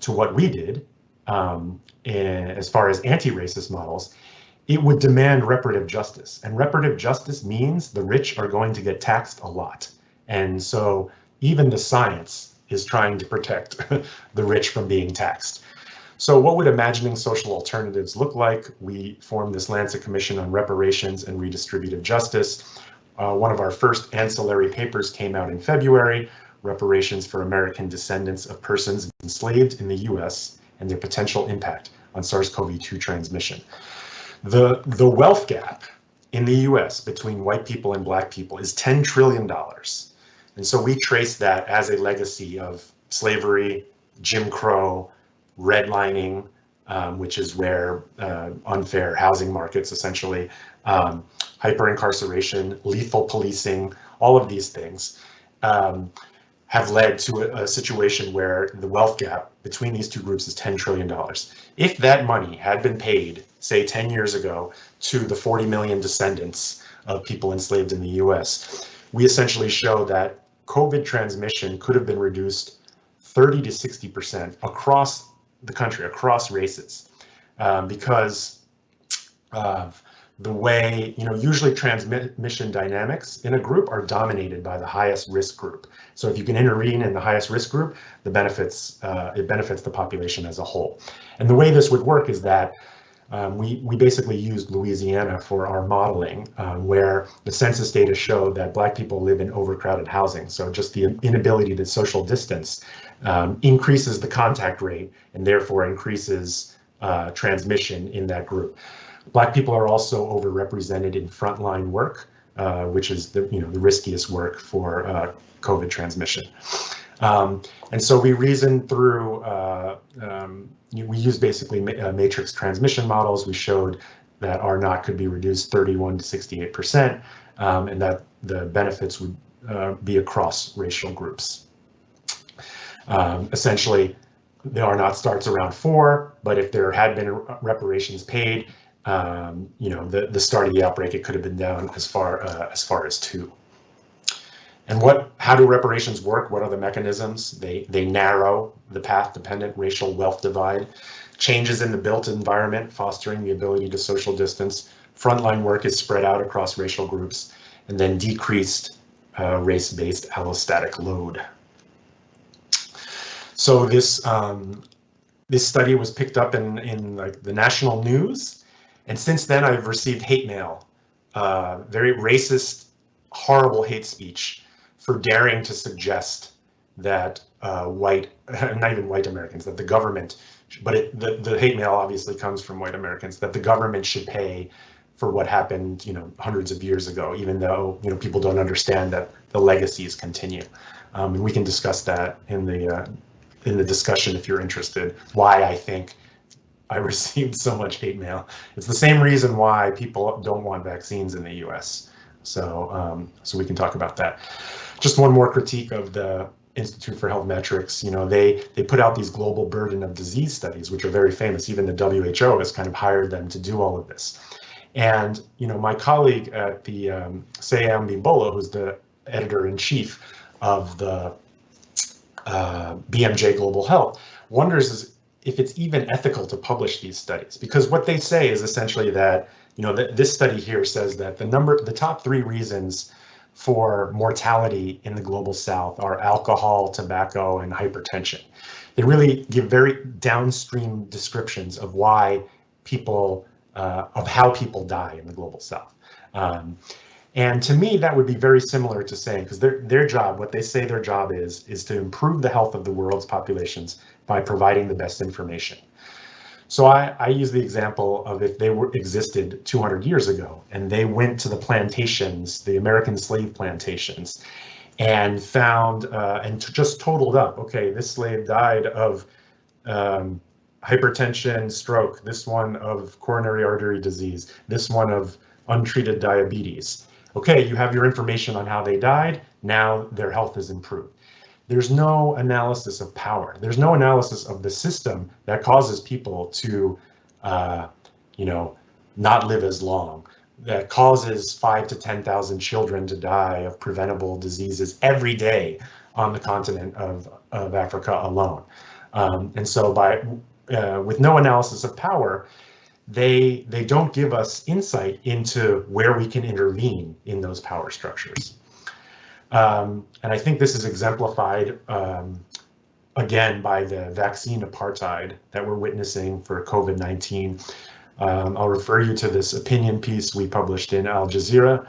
to what we did, as far as anti-racist models, it would demand reparative justice. And reparative justice means the rich are going to get taxed a lot. And so even the science is trying to protect the rich from being taxed. So what would imagining social alternatives look like? We formed this Lancet Commission on Reparations and Redistributive Justice. One of our first ancillary papers came out in February, Reparations for American Descendants of Persons Enslaved in the US and Their Potential Impact on SARS-CoV-2 Transmission. The wealth gap in the US between white people and Black people is $10 trillion. And so we trace that as a legacy of slavery, Jim Crow, redlining, which is where unfair housing markets, essentially, hyper-incarceration, lethal policing, all of these things have led to a situation where the wealth gap between these two groups is $10 trillion. If that money had been paid, say 10 years ago, to the 40 million descendants of people enslaved in the US, we essentially show that COVID transmission could have been reduced 30 to 60% across the country, across races, because of the way, usually transmission dynamics in a group are dominated by the highest risk group. So if you can intervene in the highest risk group, it benefits the population as a whole. And the way this would work is that we basically used Louisiana for our modeling, where the census data showed that Black people live in overcrowded housing. So just the inability to social distance increases the contact rate and therefore increases transmission in that group. Black people are also overrepresented in frontline work, which is the riskiest work for COVID transmission. And so we reasoned through, we used basically matrix transmission models. We showed that R0 could be reduced 31 to 68%, and that the benefits would be across racial groups. Essentially, the R0 starts around 4, but if there had been reparations paid, the start of the outbreak, it could have been down as far as 2. And how do reparations work? What are the mechanisms? They narrow the path-dependent racial wealth divide, changes in the built environment, fostering the ability to social distance. Frontline work is spread out across racial groups, and then decreased race-based allostatic load. So this study was picked up in like the national news, and since then I've received hate mail, very racist, horrible hate speech for daring to suggest that not even white Americans, that the government, but the hate mail obviously comes from white Americans, that the government should pay for what happened, hundreds of years ago, even though, people don't understand that the legacies continue. And we can discuss that in the discussion if you're interested, why I think I received so much hate mail. It's the same reason why people don't want vaccines in the US. So we can talk about that. Just one more critique of the Institute for Health Metrics. They put out these global burden of disease studies, which are very famous. Even the WHO has kind of hired them to do all of this. And my colleague at the Sayam Bimbola, who's the editor-in-chief of the BMJ Global Health, wonders if it's even ethical to publish these studies, because what they say is essentially that this study here says that the top 3 reasons for mortality in the global south are alcohol, tobacco, and hypertension. They really give very downstream descriptions of why people, of how people die in the global south. And to me, that would be very similar to saying, because their job, what they say their job is to improve the health of the world's populations by providing the best information. So I use the example of if they existed 200 years ago and they went to the plantations, the American slave plantations, and found and just totaled up, okay, this slave died of hypertension, stroke, this one of coronary artery disease, this one of untreated diabetes. Okay, you have your information on how they died, now their health is improved. There's no analysis of power. There's no analysis of the system that causes people to, not live as long, that causes 5,000 to 10,000 children to die of preventable diseases every day on the continent of Africa alone. And so with no analysis of power, they don't give us insight into where we can intervene in those power structures. And I think this is exemplified again by the vaccine apartheid that we're witnessing for COVID-19. I'll refer you to this opinion piece we published in Al Jazeera,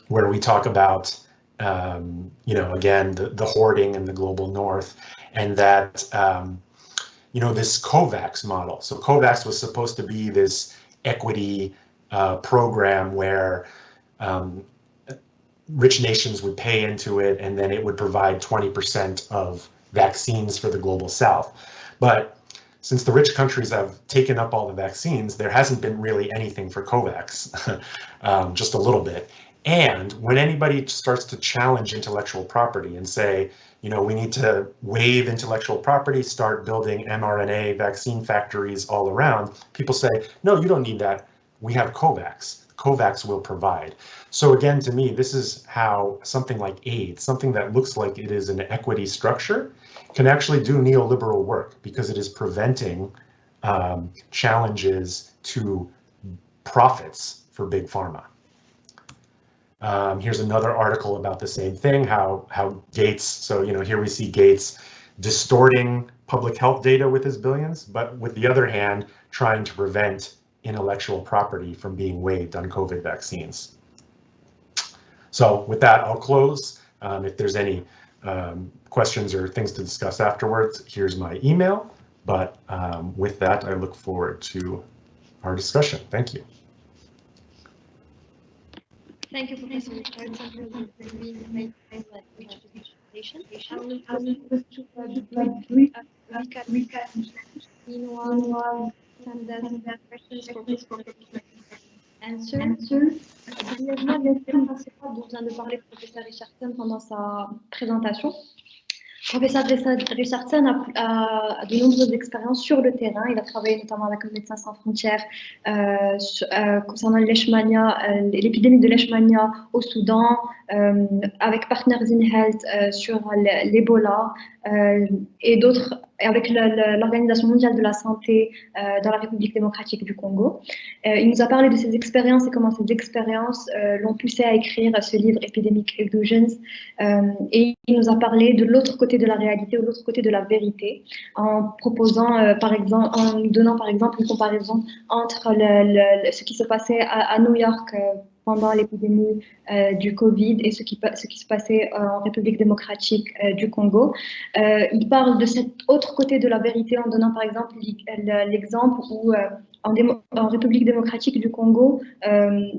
where we talk about, again, the hoarding in the global north, and that, this COVAX model. So COVAX was supposed to be this equity program where rich nations would pay into it, and then it would provide 20% of vaccines for the global south. But since the rich countries have taken up all the vaccines, there hasn't been really anything for COVAX, just a little bit. And when anybody starts to challenge intellectual property and say, we need to waive intellectual property, start building mRNA vaccine factories all around, people say, no, you don't need that. We have COVAX. COVAX will provide. So again, to me, this is how something like AIDS, something that looks like it is an equity structure, can actually do neoliberal work, because it is preventing challenges to profits for big pharma. Here's another article about the same thing, how Gates, so here we see Gates distorting public health data with his billions, but with the other hand, trying to prevent intellectual property from being waived on COVID vaccines. So with that, I'll close. If there's any questions or things to discuss afterwards, here's my email. But with that, I look forward to our discussion. Thank you.
Thank you, Professor Richardson, for the presentation. Meanwhile, send us questions for answers. Brièvement, l'expérience principale dont vient de parler le professeur Richardson pendant sa présentation. Professeur Richardson a de nombreuses expériences sur le terrain. Il a travaillé notamment avec Médecins sans frontières concernant l'épidémie de leishmania au Soudan, avec Partners in Health sur l'Ebola et d'autres, avec l'Organisation mondiale de la santé dans la République démocratique du Congo. Il nous a parlé de ses expériences et comment ces expériences l'ont poussé à écrire ce livre Epidemic Illusions. Et il nous a parlé de l'autre côté de la réalité ou l'autre côté de la vérité, en proposant, par exemple, en nous donnant par exemple une comparaison entre ce qui se passait à New York pendant l'épidémie du Covid et ce qui se passait en République démocratique du Congo. Il parle de cet autre côté de la vérité en donnant par exemple l'exemple où en République démocratique du Congo,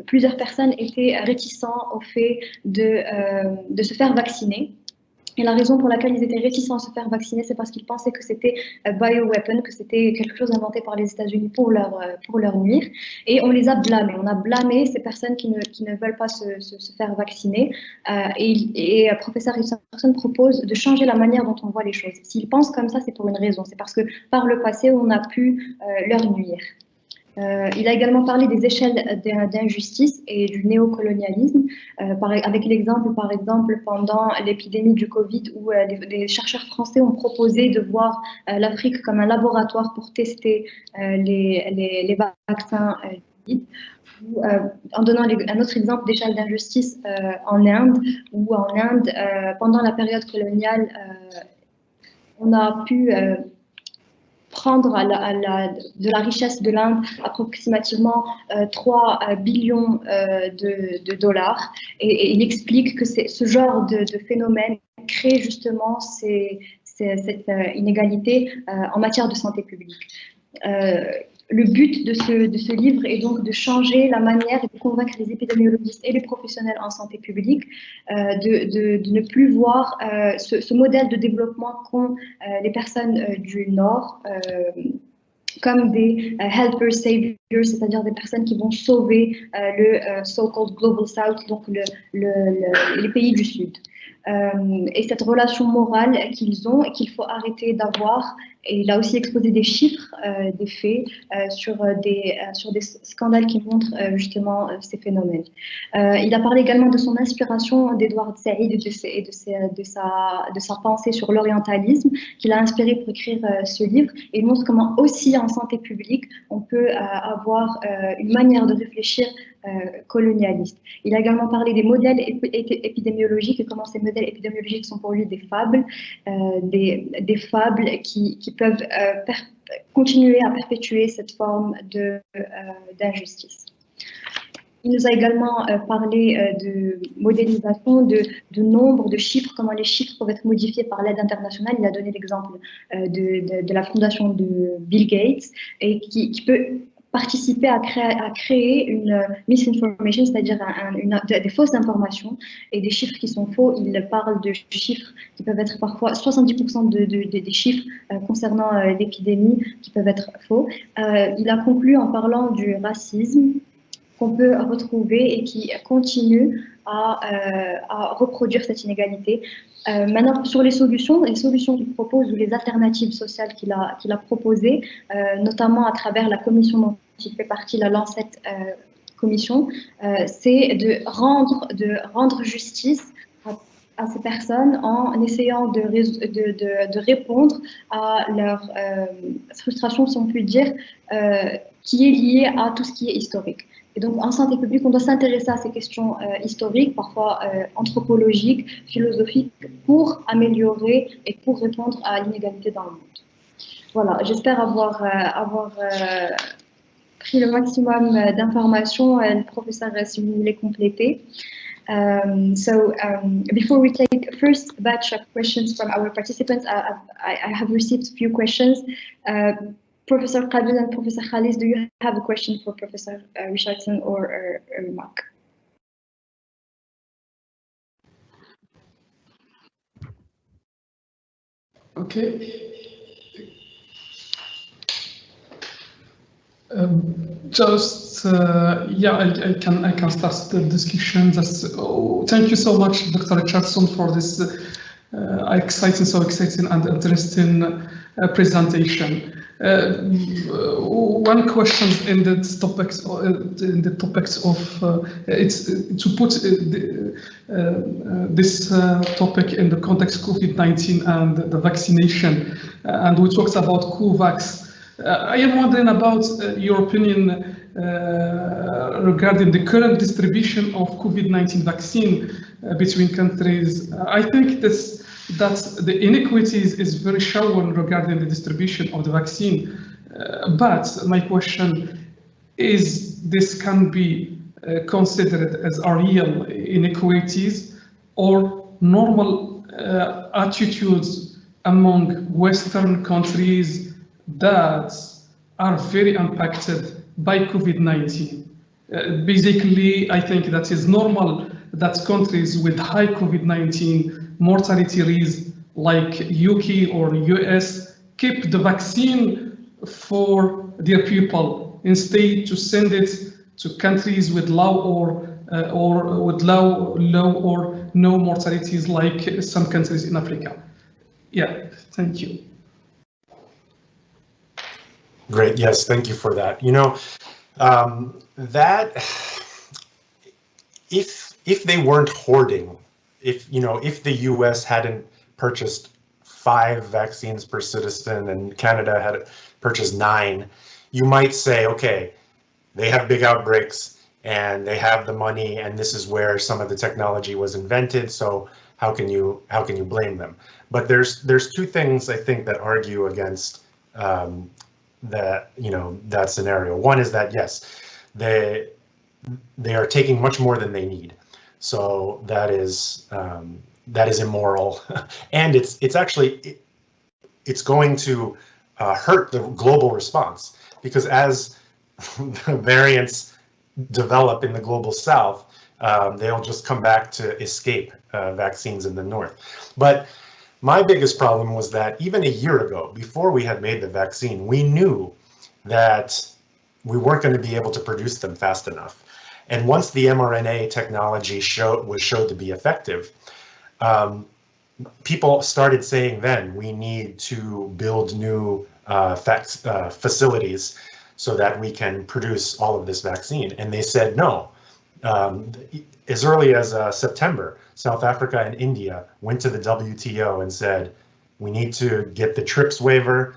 plusieurs personnes étaient réticents au fait de se faire vacciner. Et la raison pour laquelle ils étaient réticents à se faire vacciner, c'est parce qu'ils pensaient que c'était un bioweapon, que c'était quelque chose inventé par les États-Unis pour leur nuire. Et on les a blâmés. On a blâmé ces personnes qui ne veulent pas se faire vacciner. Et professeur Richardson propose de changer la manière dont on voit les choses. S'ils pensent comme ça, c'est pour une raison. C'est parce que par le passé, on a pu leur nuire. Il a également parlé des échelles d'injustice et du néocolonialisme, avec l'exemple, par exemple, pendant l'épidémie du Covid, où des chercheurs français ont proposé de voir l'Afrique comme un laboratoire pour tester les vaccins Covid. En donnant un autre exemple d'échelle d'injustice en Inde, où en Inde, pendant la période coloniale, on a pu prendre de la richesse de l'Inde approximativement 3 billions de dollars. Et il explique que ce genre de phénomène crée justement cette inégalité en matière de santé publique. Le but de ce livre est donc de changer la manière et de convaincre les épidémiologistes et les professionnels en santé publique de ne plus voir ce modèle de développement qu'ont les personnes du Nord comme des helpers, saviors, c'est-à-dire des personnes qui vont sauver le so-called Global South, donc les pays du Sud. Et cette relation morale qu'ils ont et qu'il faut arrêter d'avoir. Et il a aussi exposé des chiffres, des faits sur des scandales qui montrent justement ces phénomènes. Il a parlé également de son inspiration d'Edward Said et de sa pensée sur l'orientalisme qu'il a inspiré pour écrire ce livre. Et il montre comment aussi en santé publique, on peut avoir une manière de réfléchir colonialiste. Il a également parlé des modèles épidémiologiques et comment ces modèles épidémiologiques sont pour lui des fables, des fables qui peuvent continuer à perpétuer cette forme d'injustice. Il nous a également parlé de modélisation, de nombre, de chiffres, comment les chiffres peuvent être modifiés par l'aide internationale. Il a donné l'exemple de la fondation de Bill Gates et qui peut participer à créer une misinformation, c'est-à-dire des fausses informations et des chiffres qui sont faux. Il parle de chiffres qui peuvent être parfois 70% des chiffres concernant l'épidémie qui peuvent être faux. Il a conclu en parlant du racisme qu'on peut retrouver et qui continue à reproduire cette inégalité. Maintenant, sur les solutions qu'il propose ou les alternatives sociales qu'il a proposées, notamment à travers la commission dont il fait partie, la Lancet Commission, c'est de rendre justice à ces personnes en essayant de répondre à leur frustration, si on peut dire, qui est liée à tout ce qui est historique. Et donc, en santé publique, on doit s'intéresser à ces questions historiques, parfois anthropologiques, philosophiques, pour améliorer et pour répondre à l'inégalité dans le monde. Voilà, j'espère avoir pris le maximum d'informations. Le professeur, si vous voulez compléter. Before we take first batch of questions from our participants, I have received a few questions. Professor Qabil and Professor Khalis, do you have a question for Professor Richardson or a remark?
Okay. I can start the discussion. Thank you so much, Dr. Richardson, for this exciting and interesting presentation. One question in the topics of it's to put this topic in the context of COVID-19 and the vaccination, and we talked about COVAX. I am wondering about your opinion regarding the current distribution of COVID-19 vaccine between countries. I think that the inequalities is very shown regarding the distribution of the vaccine. But my question is, this can be considered as a real inequalities or normal attitudes among Western countries that are very impacted by COVID-19. Basically, I think that is normal that countries with high COVID-19 mortality rates like UK or US keep the vaccine for their people instead to send it to countries with low or with low or no mortalities like some countries in Africa. Yeah, thank you.
Great. Yes, thank you for that. You know, that if they weren't hoarding, if the US hadn't purchased 5 vaccines per citizen and Canada had purchased 9, you might say, okay, they have big outbreaks and they have the money, and this is where some of the technology was invented, so how can you blame them? But there's 2 things I think that argue against that scenario. One is that yes, they are taking much more than they need, so that is immoral, and it's actually going to hurt the global response, because as the variants develop in the global south, they'll just come back to escape vaccines in the north. But my biggest problem was that even a year ago, before we had made the vaccine, we knew that we weren't going to be able to produce them fast enough. And once the mRNA technology was showed to be effective, people started saying then we need to build new facilities so that we can produce all of this vaccine. And they said no. As early as September, South Africa and India went to the WTO and said, we need to get the TRIPS waiver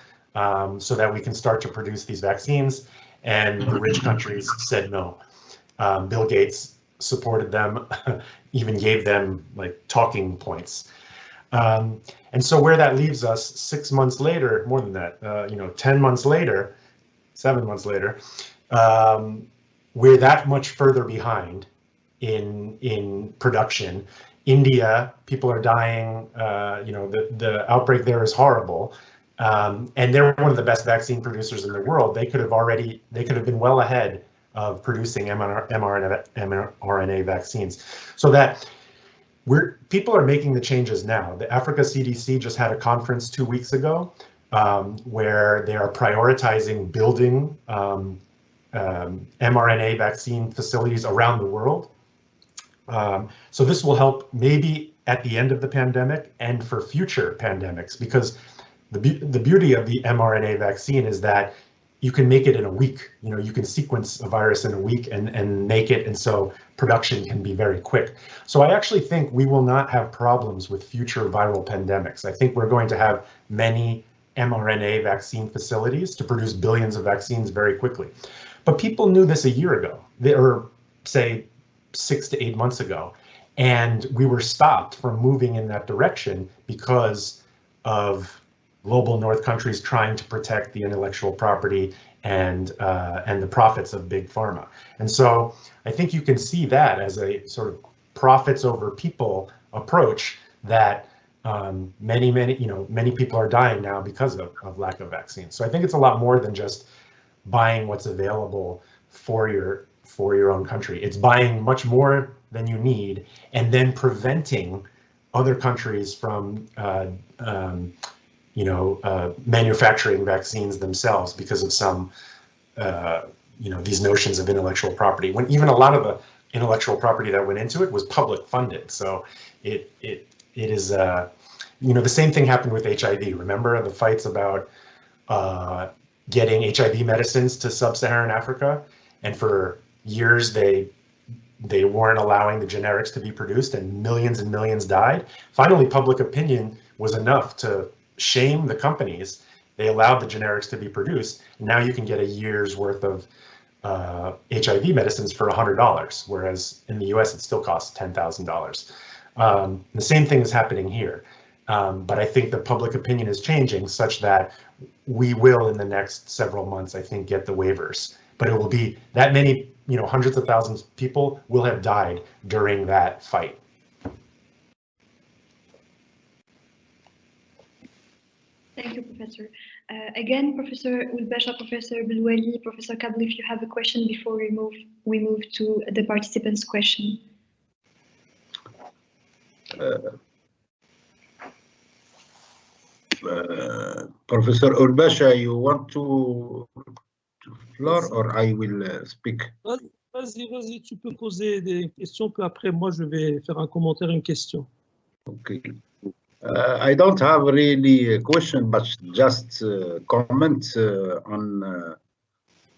so that we can start to produce these vaccines. And the rich countries said no. Bill Gates supported them, even gave them like talking points. And so where that leaves us 6 months later, more than that, 10 months later, 7 months later, we're that much further behind in production. India, people are dying. The outbreak there is horrible, and they're one of the best vaccine producers in the world. They could have been well ahead of producing mRNA vaccines. So that people are making the changes now. The Africa CDC just had a conference 2 weeks ago where they are prioritizing building mRNA vaccine facilities around the world. So this will help maybe at the end of the pandemic and for future pandemics, because the beauty of the mRNA vaccine is that you can make it in a week. You can sequence a virus in a week and make it, and so production can be very quick. So I actually think we will not have problems with future viral pandemics. I think we're going to have many mRNA vaccine facilities to produce billions of vaccines very quickly. But people knew this a year ago, or say 6 to 8 months ago, and we were stopped from moving in that direction because of global north countries trying to protect the intellectual property and the profits of big pharma. And so I think you can see that as a sort of profits over people approach that many people are dying now because of lack of vaccines. So I think it's a lot more than just buying what's available for your own country. It's buying much more than you need and then preventing other countries from manufacturing vaccines themselves because of some these notions of intellectual property, when even a lot of the intellectual property that went into it was public funded. So it is the same thing happened with HIV. Remember the fights about getting HIV medicines to sub-Saharan Africa, and for years they weren't allowing the generics to be produced and millions died. Finally, public opinion was enough to shame the companies. They allowed the generics to be produced. And now you can get a year's worth of HIV medicines for $100, whereas in the US it still costs $10,000. The same thing is happening here. But I think the public opinion is changing such that we will, in the next several months, I think, get the waivers. But it will be that many hundreds of thousands of people will have died during that fight.
Thank you, Professor. Again, Professor Ould-Basha, Professor Belwali, Professor Kabul, if you have a question before we move to the participants' question.
Professor Ould-Basha, you want to floor or I will speak?
Vas-y, tu peux poser des questions, puis après, moi, je vais faire un commentaire, une question.
Okay. I don't have really a question, but just comment on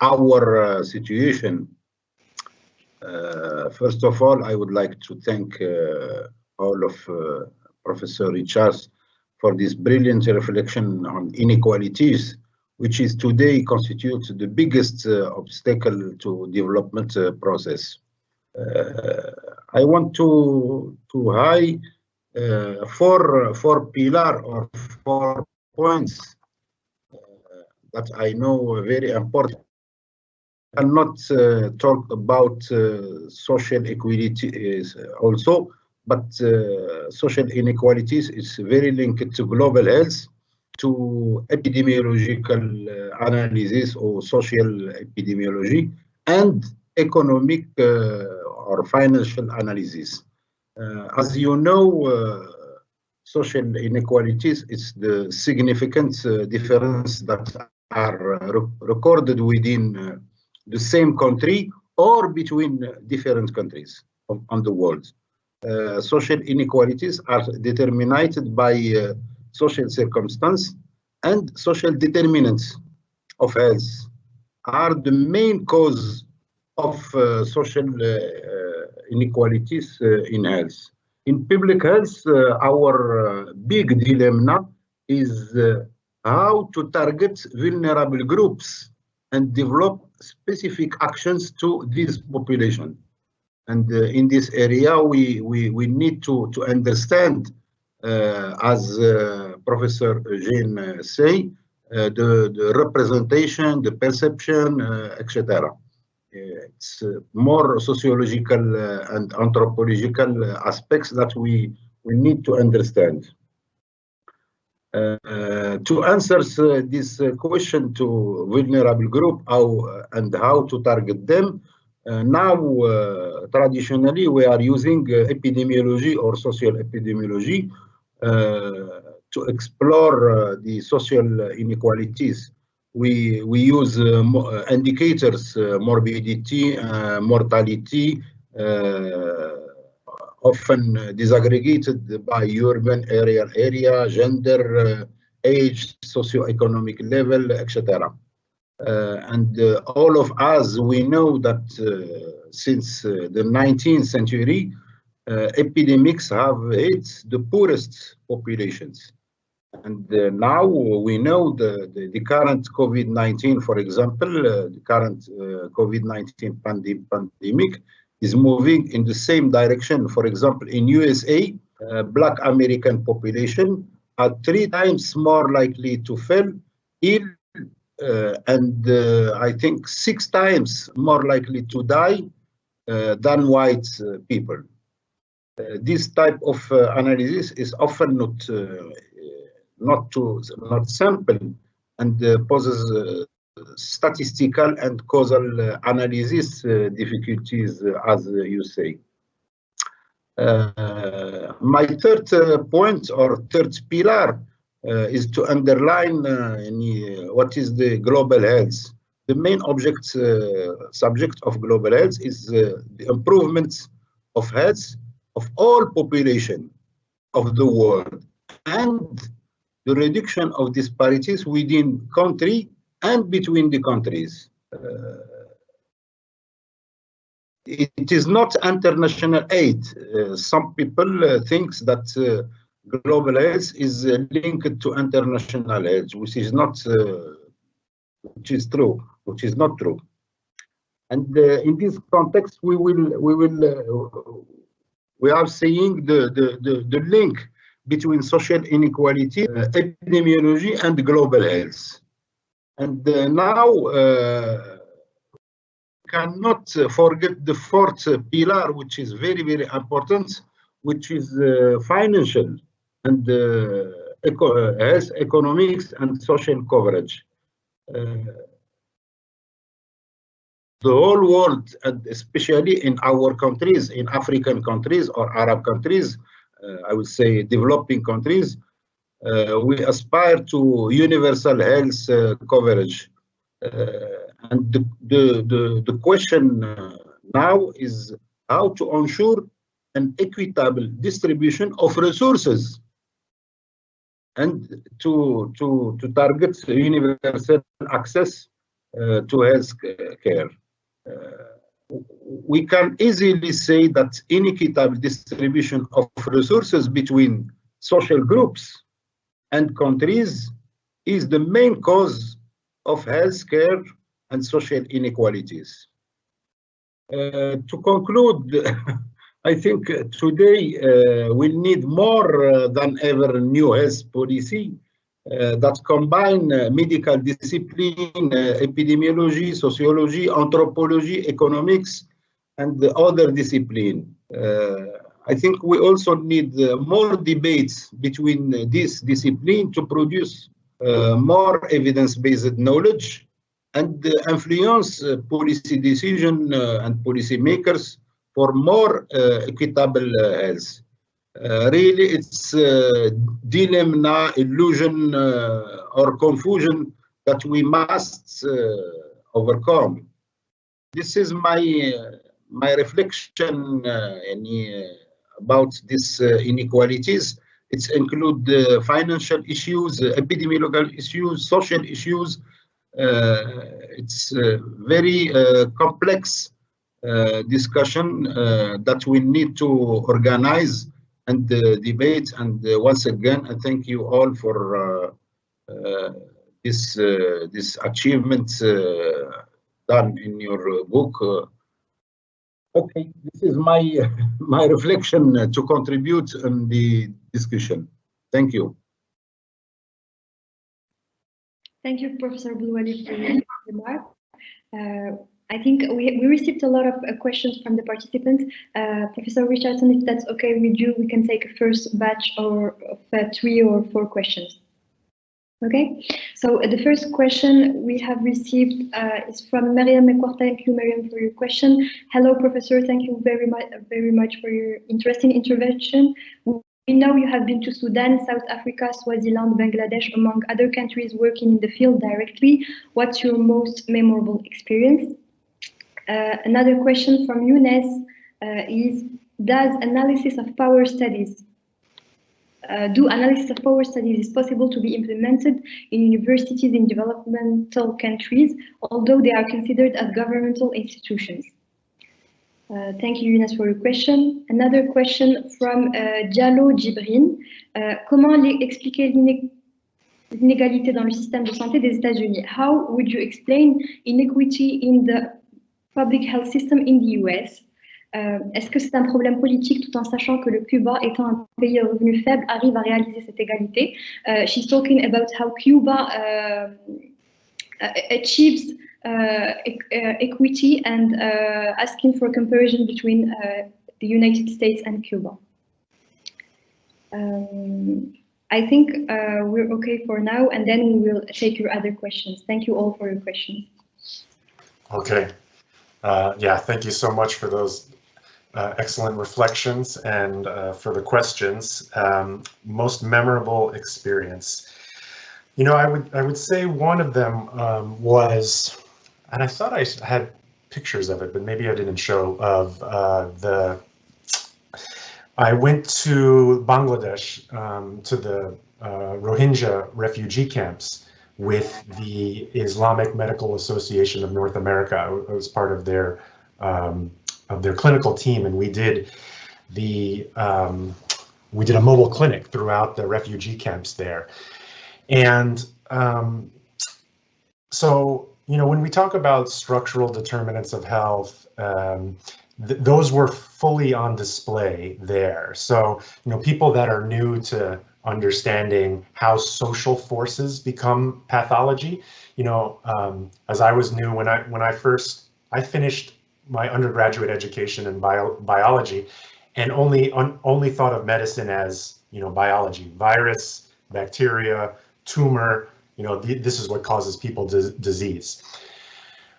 our situation. First of all, I would like to thank all of Professor Richards for this brilliant reflection on inequalities, which is today constitutes the biggest obstacle to development process. I want to highlight four pillars or 4 points that I know are very important. I cannot talk about social equality also, but social inequalities is very linked to global health, to epidemiological analysis or social epidemiology, and economic or financial analysis. As you know, social inequalities is the significant difference that are recorded within the same country or between different countries on the world. Social inequalities are determined by social circumstance and social determinants of health are the main cause of social inequalities in health. In public health, our big dilemma is how to target vulnerable groups and develop specific actions to this population. And in this area, we need to understand, as Professor Eugene say, the representation, the perception, etc. It's more sociological and anthropological aspects that we need to understand. To answer this question to vulnerable group, how to target them, now traditionally we are using epidemiology or social epidemiology to explore the social inequalities. We use indicators, morbidity, mortality, often disaggregated by urban area, gender, age, socioeconomic level, etc. And all of us, we know that since the 19th century, epidemics have hit the poorest populations. And now we know the current COVID-19, for example, the current COVID-19 pandemic is moving in the same direction. For example, in USA, Black American population are 3 times more likely to fall ill and I think 6 times more likely to die than white people. This type of analysis is often not simple and poses statistical and causal analysis difficulties, as you say. My third point or third pillar is to underline what is the global health. The main subject of global health is the improvement of health of all population of the world and the reduction of disparities within country and between the countries. It is not international aid. Some people think that global health is linked to international health, which is not true. And in this context, we are seeing the link between social inequality, epidemiology, and global health. And now cannot forget the fourth pillar, which is very, very important, which is financial and health economics and social coverage. The whole world, and especially in our countries, in African countries or Arab countries, I would say developing countries, we aspire to universal health coverage. And the question now is how to ensure an equitable distribution of resources and to target universal access to health care. We can easily say that inequitable distribution of resources between social groups and countries is the main cause of healthcare and social inequalities. To conclude, I think today we'll need more than ever new health policy that combine medical discipline, epidemiology, sociology, anthropology, economics, and the other discipline. I think we also need more debates between this discipline to produce more evidence-based knowledge and influence policy decision and policy makers for more equitable health. Really, it's dilemma, illusion, or confusion that we must overcome. This is my reflection about these inequalities. It includes financial issues, epidemiological issues, social issues. It's a very complex discussion that we need to organize and debate. And once again, I thank you all for this achievement done in your book. Okay, this is my reflection to contribute in the discussion. Thank you.
Thank you, Professor Boulouali, for your remark. I think we received a lot of questions from the participants. Professor Richardson, if that's okay with you, we can take a first batch of 3 or 4 questions. Okay, so the first question we have received is from Mariam Mekwarta. Thank you, Mariam, for your question. Hello, Professor. Thank you very much for your interesting intervention. We know you have been to Sudan, South Africa, Swaziland, Bangladesh, among other countries working in the field directly. What's your most memorable experience? Another question from Younes is, does analysis of power studies is possible to be implemented in universities in developmental countries, although they are considered as governmental institutions? Thank you, Younes, for your question. Another question from Diallo Djibrin. Comment expliquer l'inégalité dans le système de santé des États-Unis? How would you explain inequity in the public health system in the US? Est-ce que c'est un problème politique tout en sachant que le Cuba, étant un pays à revenus faibles, arrive à réaliser cette égalité? She's talking about how Cuba achieves equity and asking for a comparison between the United States and Cuba. I think we're okay for now, and then we will take your other questions. Thank you all for your questions.
Okay. Yeah, thank you so much for those excellent reflections and for the questions. Most memorable experience. You know, I would say one of them was, and I thought I had pictures of it, but maybe I didn't show, of I went to Bangladesh to the Rohingya refugee camps with the Islamic Medical Association of North America. I was part of their clinical team, and we did a mobile clinic throughout the refugee camps there. And so, you know, when we talk about structural determinants of health, those were fully on display there. So, you know, people that are new to understanding how social forces become pathology, you know, as I was new when I first I finished my undergraduate education in biology, and only thought of medicine as, you know, biology, virus, bacteria, tumor. You know, this is what causes people disease.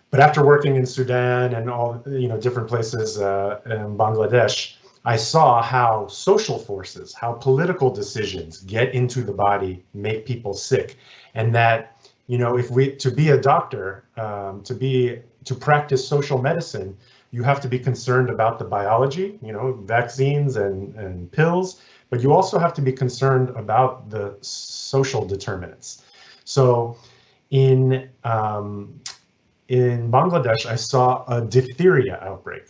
But after working in Sudan and all, you know, different places in Bangladesh, I saw how social forces, how political decisions get into the body, make people sick, and that, you know, if to be a doctor, to practice social medicine, you have to be concerned about the biology, you know, vaccines and pills, but you also have to be concerned about the social determinants. So in Bangladesh, I saw a diphtheria outbreak.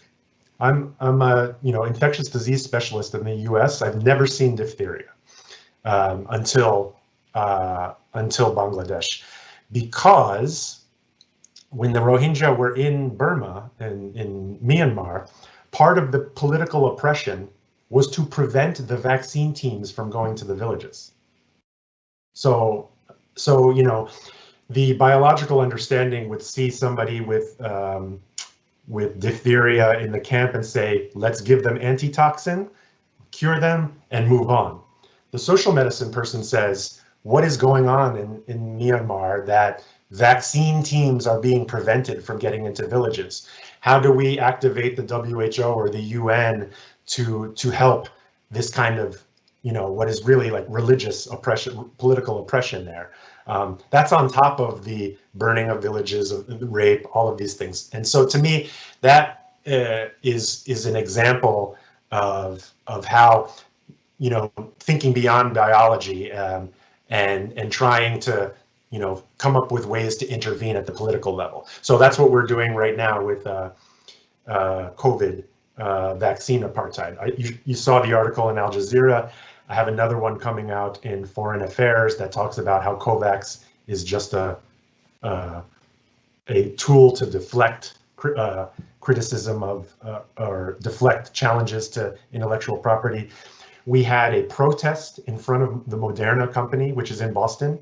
I'm a, you know, infectious disease specialist in the U.S. I've never seen diphtheria until Bangladesh, because when the Rohingya were in Burma and in Myanmar, part of the political oppression was to prevent the vaccine teams from going to the villages. So you know, the biological understanding would see somebody with diphtheria in the camp and say, let's give them antitoxin, cure them, and move on. The social medicine person says, what is going on in Myanmar that vaccine teams are being prevented from getting into villages? How do we activate the WHO or the UN to help this kind of, you know, what is really like religious oppression, political oppression there? That's on top of the burning of villages, of rape, all of these things. And so to me, that is an example of how, you know, thinking beyond biology and trying to, you know, come up with ways to intervene at the political level. So that's what we're doing right now with COVID vaccine apartheid. You saw the article in Al Jazeera. I have another one coming out in Foreign Affairs that talks about how COVAX is just a tool to deflect criticism of or deflect challenges to intellectual property. We had a protest in front of the Moderna company, which is in Boston,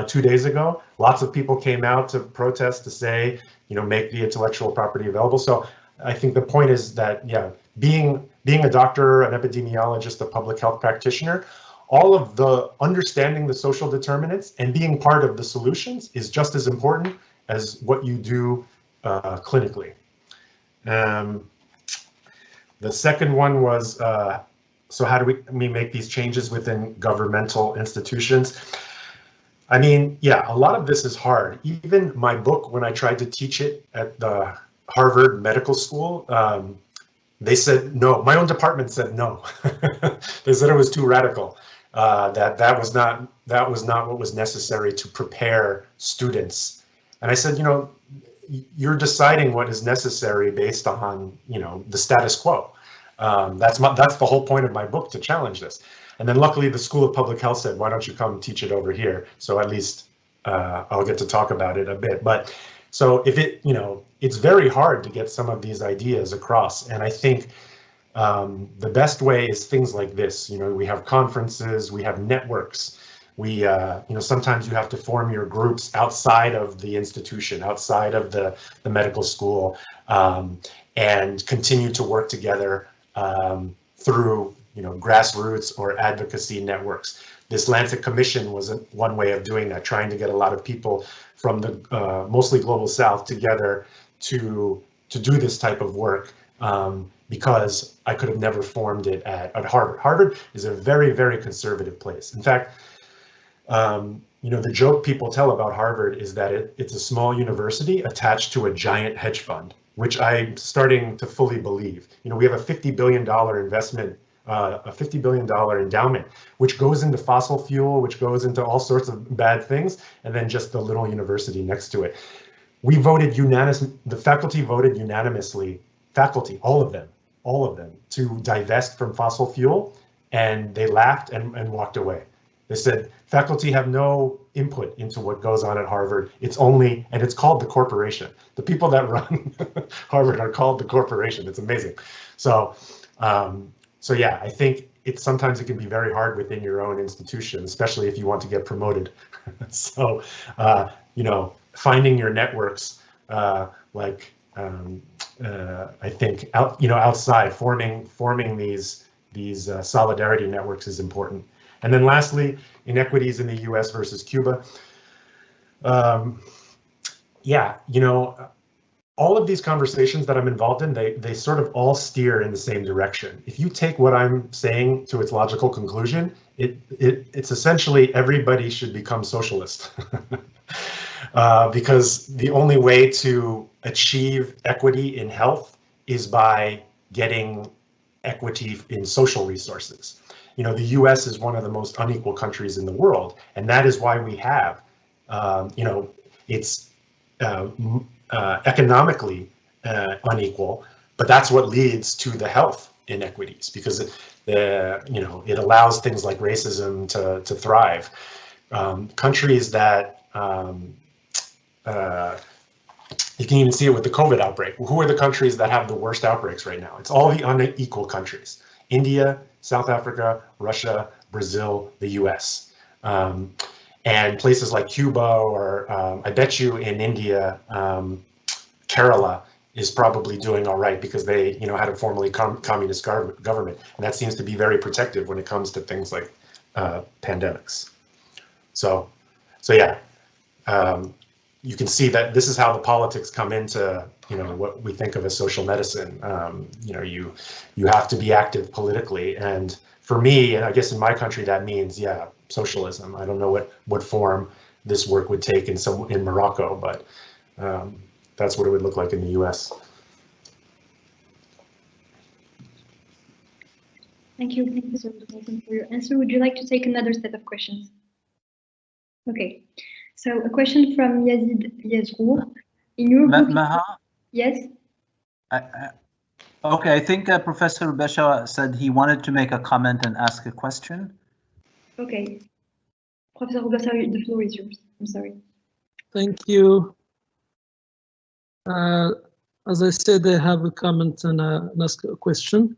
2 days ago. Lots of people came out to protest to say, you know, make the intellectual property available. So I think the point is that, yeah, being a doctor, an epidemiologist, a public health practitioner, all of the understanding the social determinants and being part of the solutions is just as important as what you do clinically. The second one was, so how do we make these changes within governmental institutions? I mean, yeah, a lot of this is hard. Even my book, when I tried to teach it at the Harvard Medical School, they said no. My own department said no. They said it was too radical. That was not what was necessary to prepare students. And I said, you know, you're deciding what is necessary based on, you know, the status quo. That's the whole point of my book, to challenge this. And then luckily the School of Public Health said, why don't you come teach it over here? So at least I'll get to talk about it a bit. But so if it, you know, it's very hard to get some of these ideas across. And I think the best way is things like this. You know, we have conferences, we have networks. We, you know, sometimes you have to form your groups outside of the institution, outside of the medical school, and continue to work together through, you know, grassroots or advocacy networks. This Lancet Commission was one way of doing that, trying to get a lot of people from the mostly global South together to do this type of work, because I could have never formed it at Harvard. Harvard is a very, very conservative place. In fact, you know, the joke people tell about Harvard is that it's a small university attached to a giant hedge fund, which I'm starting to fully believe. You know, we have a $50 billion investment, a $50 billion endowment, which goes into fossil fuel, which goes into all sorts of bad things, and then just the little university next to it. We voted unanimously, the faculty voted unanimously, all of them, to divest from fossil fuel, and they laughed and walked away. They said, faculty have no input into what goes on at Harvard. It's only, and it's called the corporation. The people that run Harvard are called the corporation. It's amazing. So, so yeah, I think sometimes it can be very hard within your own institution, especially if you want to get promoted. So, you know, finding your networks, like I think outside forming these solidarity networks is important. And then lastly, inequities in the U.S. versus Cuba. Yeah, all of these conversations that I'm involved in, they sort of all steer in the same direction. If you take what I'm saying to its logical conclusion, it's essentially everybody should become socialist. Because the only way to achieve equity in health is by getting equity in social resources. The US is one of the most unequal countries in the world, and that is why we have, it's economically unequal, but that's what leads to the health inequities, because it allows things like racism to thrive. Countries that you can even see it with the COVID outbreak. Who are the countries that have the worst outbreaks right now? It's all the unequal countries: India, South Africa, Russia, Brazil, the US. And places like Cuba, or I bet you in India, Kerala is probably doing all right because they had a formerly communist government, and that seems to be very protective when it comes to things like pandemics. So yeah, you can see that this is how the politics come into what we think of as social medicine. You have to be active politically, and for me, and I guess in my country, that means, yeah, socialism. I don't know what form this work would take in Morocco, but that's what it would look like in the US.
Thank you, Professor Wilson, for your answer. Would you like to take another set of questions? Okay, so a question from Yazid Yazrour. In your book,
Maha?
Yes?
Okay, I think Professor Besha said he wanted to make a comment and ask a question. Okay.
Professor Besha, the floor is yours. I'm sorry.
Thank you. As I said, I have a comment and ask a question.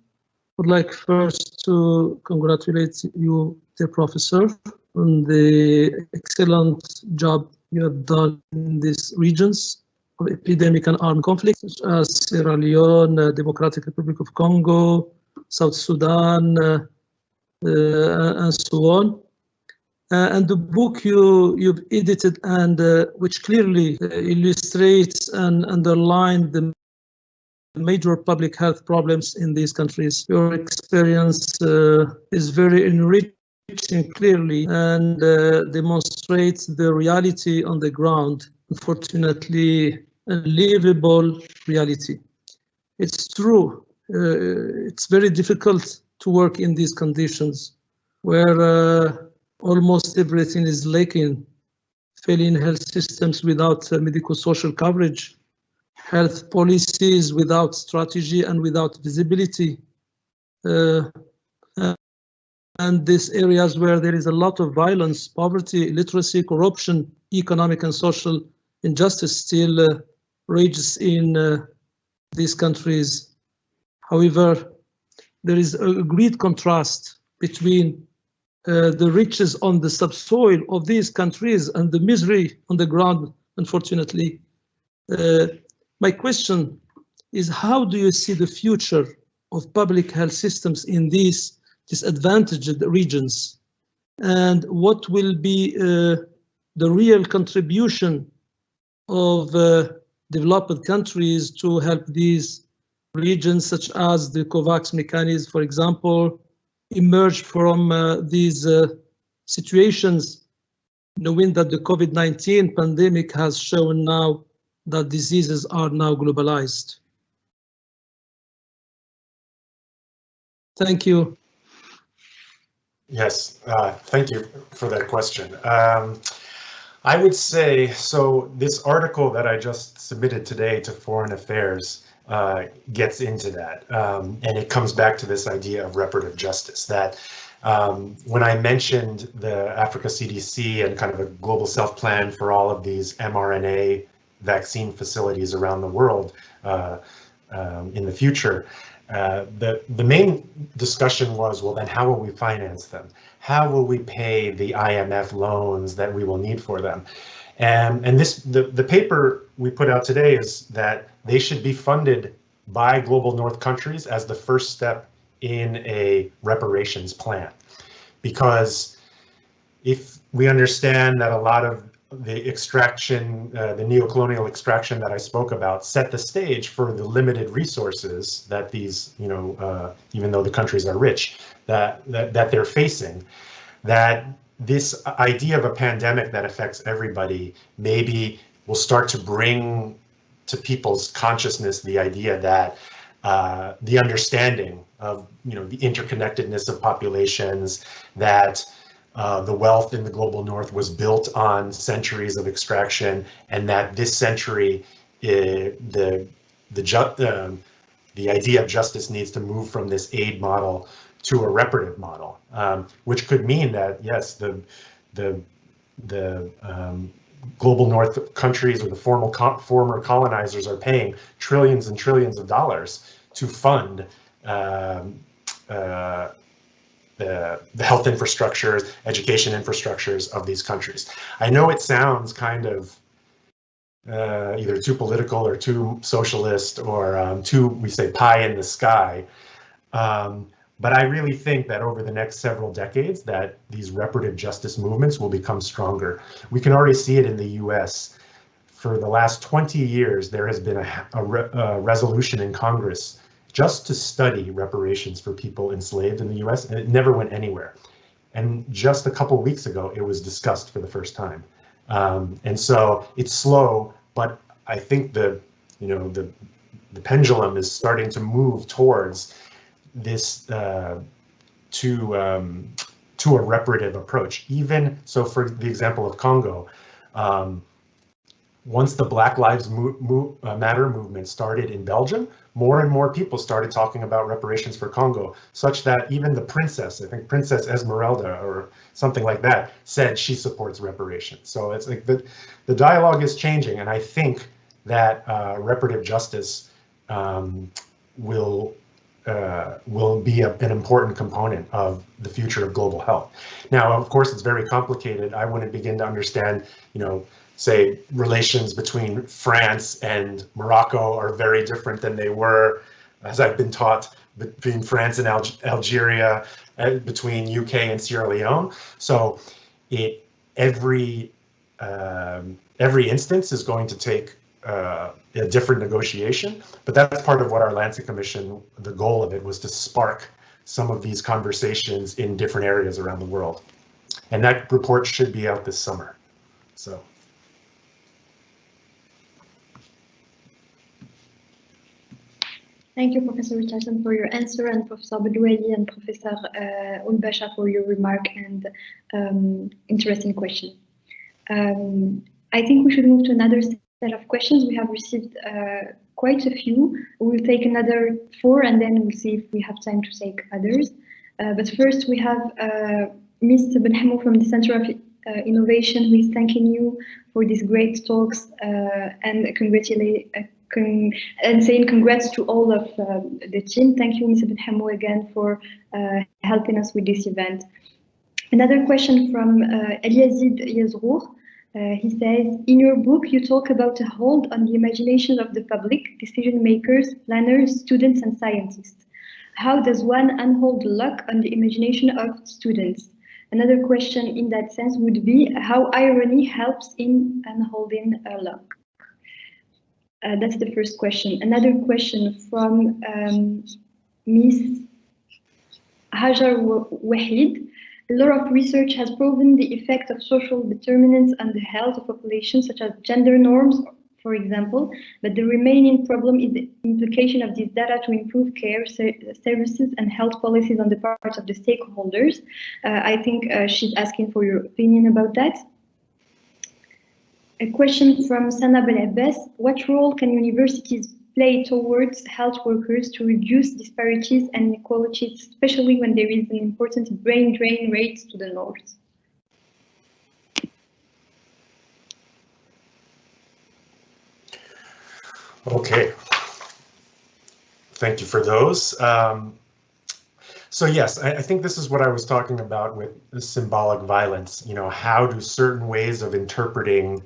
Would like first to congratulate you, dear professor, on the excellent job you have done in these regions of epidemic and armed conflict, such as Sierra Leone, Democratic Republic of Congo, South Sudan, and so on. And the book you've edited and which clearly illustrates and underlines the major public health problems in these countries. Your experience is very enriching clearly and demonstrates the reality on the ground, unfortunately a livable reality. It's true, it's very difficult to work in these conditions where almost everything is lacking, failing health systems without medical social coverage, health policies without strategy and without visibility, and these areas where there is a lot of violence, poverty, illiteracy, corruption, economic and social injustice still rages in these countries. However, there is a great contrast between the riches on the subsoil of these countries and the misery on the ground, unfortunately. My question is, how do you see the future of public health systems in these disadvantaged regions? And what will be the real contribution of developed countries to help these regions, such as the COVAX mechanism, for example, emerge from these situations, knowing that the COVID-19 pandemic has shown now that diseases are now globalized? Thank you.
Yes, thank you for that question. I would say, so this article that I just submitted today to Foreign Affairs gets into that, and it comes back to this idea of reparative justice, that when I mentioned the Africa CDC and kind of a global self-plan for all of these mRNA vaccine facilities around the world in the future, the main discussion was, well, then how will we finance them? How will we pay the IMF loans that we will need for them? And the paper we put out today is that they should be funded by global North countries as the first step in a reparations plan. Because if we understand that a lot of the extraction, the neocolonial extraction that I spoke about, set the stage for the limited resources that these, even though the countries are rich, that they're facing, that this idea of a pandemic that affects everybody maybe will start to bring to people's consciousness the idea that the understanding of the interconnectedness of populations, that the wealth in the global North was built on centuries of extraction, and that this century, the idea of justice needs to move from this aid model to a reparative model, which could mean that yes, the global North countries or the former colonizers are paying trillions and trillions of dollars to fund the health infrastructures, education infrastructures of these countries. I know it sounds kind of either too political or too socialist or too, we say, pie in the sky. But I really think that over the next several decades that these reparative justice movements will become stronger. We can already see it in the US. For the last 20 years, there has been a resolution in Congress just to study reparations for people enslaved in the US, and it never went anywhere. And just a couple of weeks ago, it was discussed for the first time. And so it's slow, but I think the pendulum is starting to move towards this to a reparative approach. Even so, for the example of Congo, once the Black Lives Matter movement started in Belgium, more and more people started talking about reparations for Congo, such that even the princess, I think Princess Esmeralda or something like that, said she supports reparations. So it's like the dialogue is changing, and I think that reparative justice will be an important component of the future of global health. Now, of course, it's very complicated. I wouldn't begin to understand, say, relations between France and Morocco are very different than they were, as I've been taught, between France and Algeria, between UK and Sierra Leone. So every instance is going to take a different negotiation, but that's part of what our Lancet Commission, the goal of it was to spark some of these conversations in different areas around the world. And that report should be out this summer. So.
Thank you, Professor Richardson, for your answer, and Professor Belouali and Professor Oulbasha for your remark and interesting question. I think we should move to another set of questions. We have received quite a few. We'll take another 4 and then we'll see if we have time to take others. But first we have Ms. Benhamou from the Center of Innovation, who is thanking you for these great talks and saying congrats to all of the team. Thank you, Ms. Benhamou, again for helping us with this event. Another question from Eliazid Yazrour. He says, in your book, you talk about a hold on the imagination of the public, decision makers, planners, students, and scientists. How does one unhold luck on the imagination of students? Another question in that sense would be how irony helps in unholding luck. That's the first question. Another question from Ms. Hajar Wahid. A lot of research has proven the effect of social determinants on the health of populations, such as gender norms, for example, but the remaining problem is the implication of this data to improve care services and health policies on the part of the stakeholders. I think she's asking for your opinion about that. A question from Sana Belabbes. What role can universities play towards health workers to reduce disparities and inequalities, especially when there is an important brain drain rate to the north?
Okay, thank you for those. So yes, I think this is what I was talking about with the symbolic violence. How do certain ways of interpreting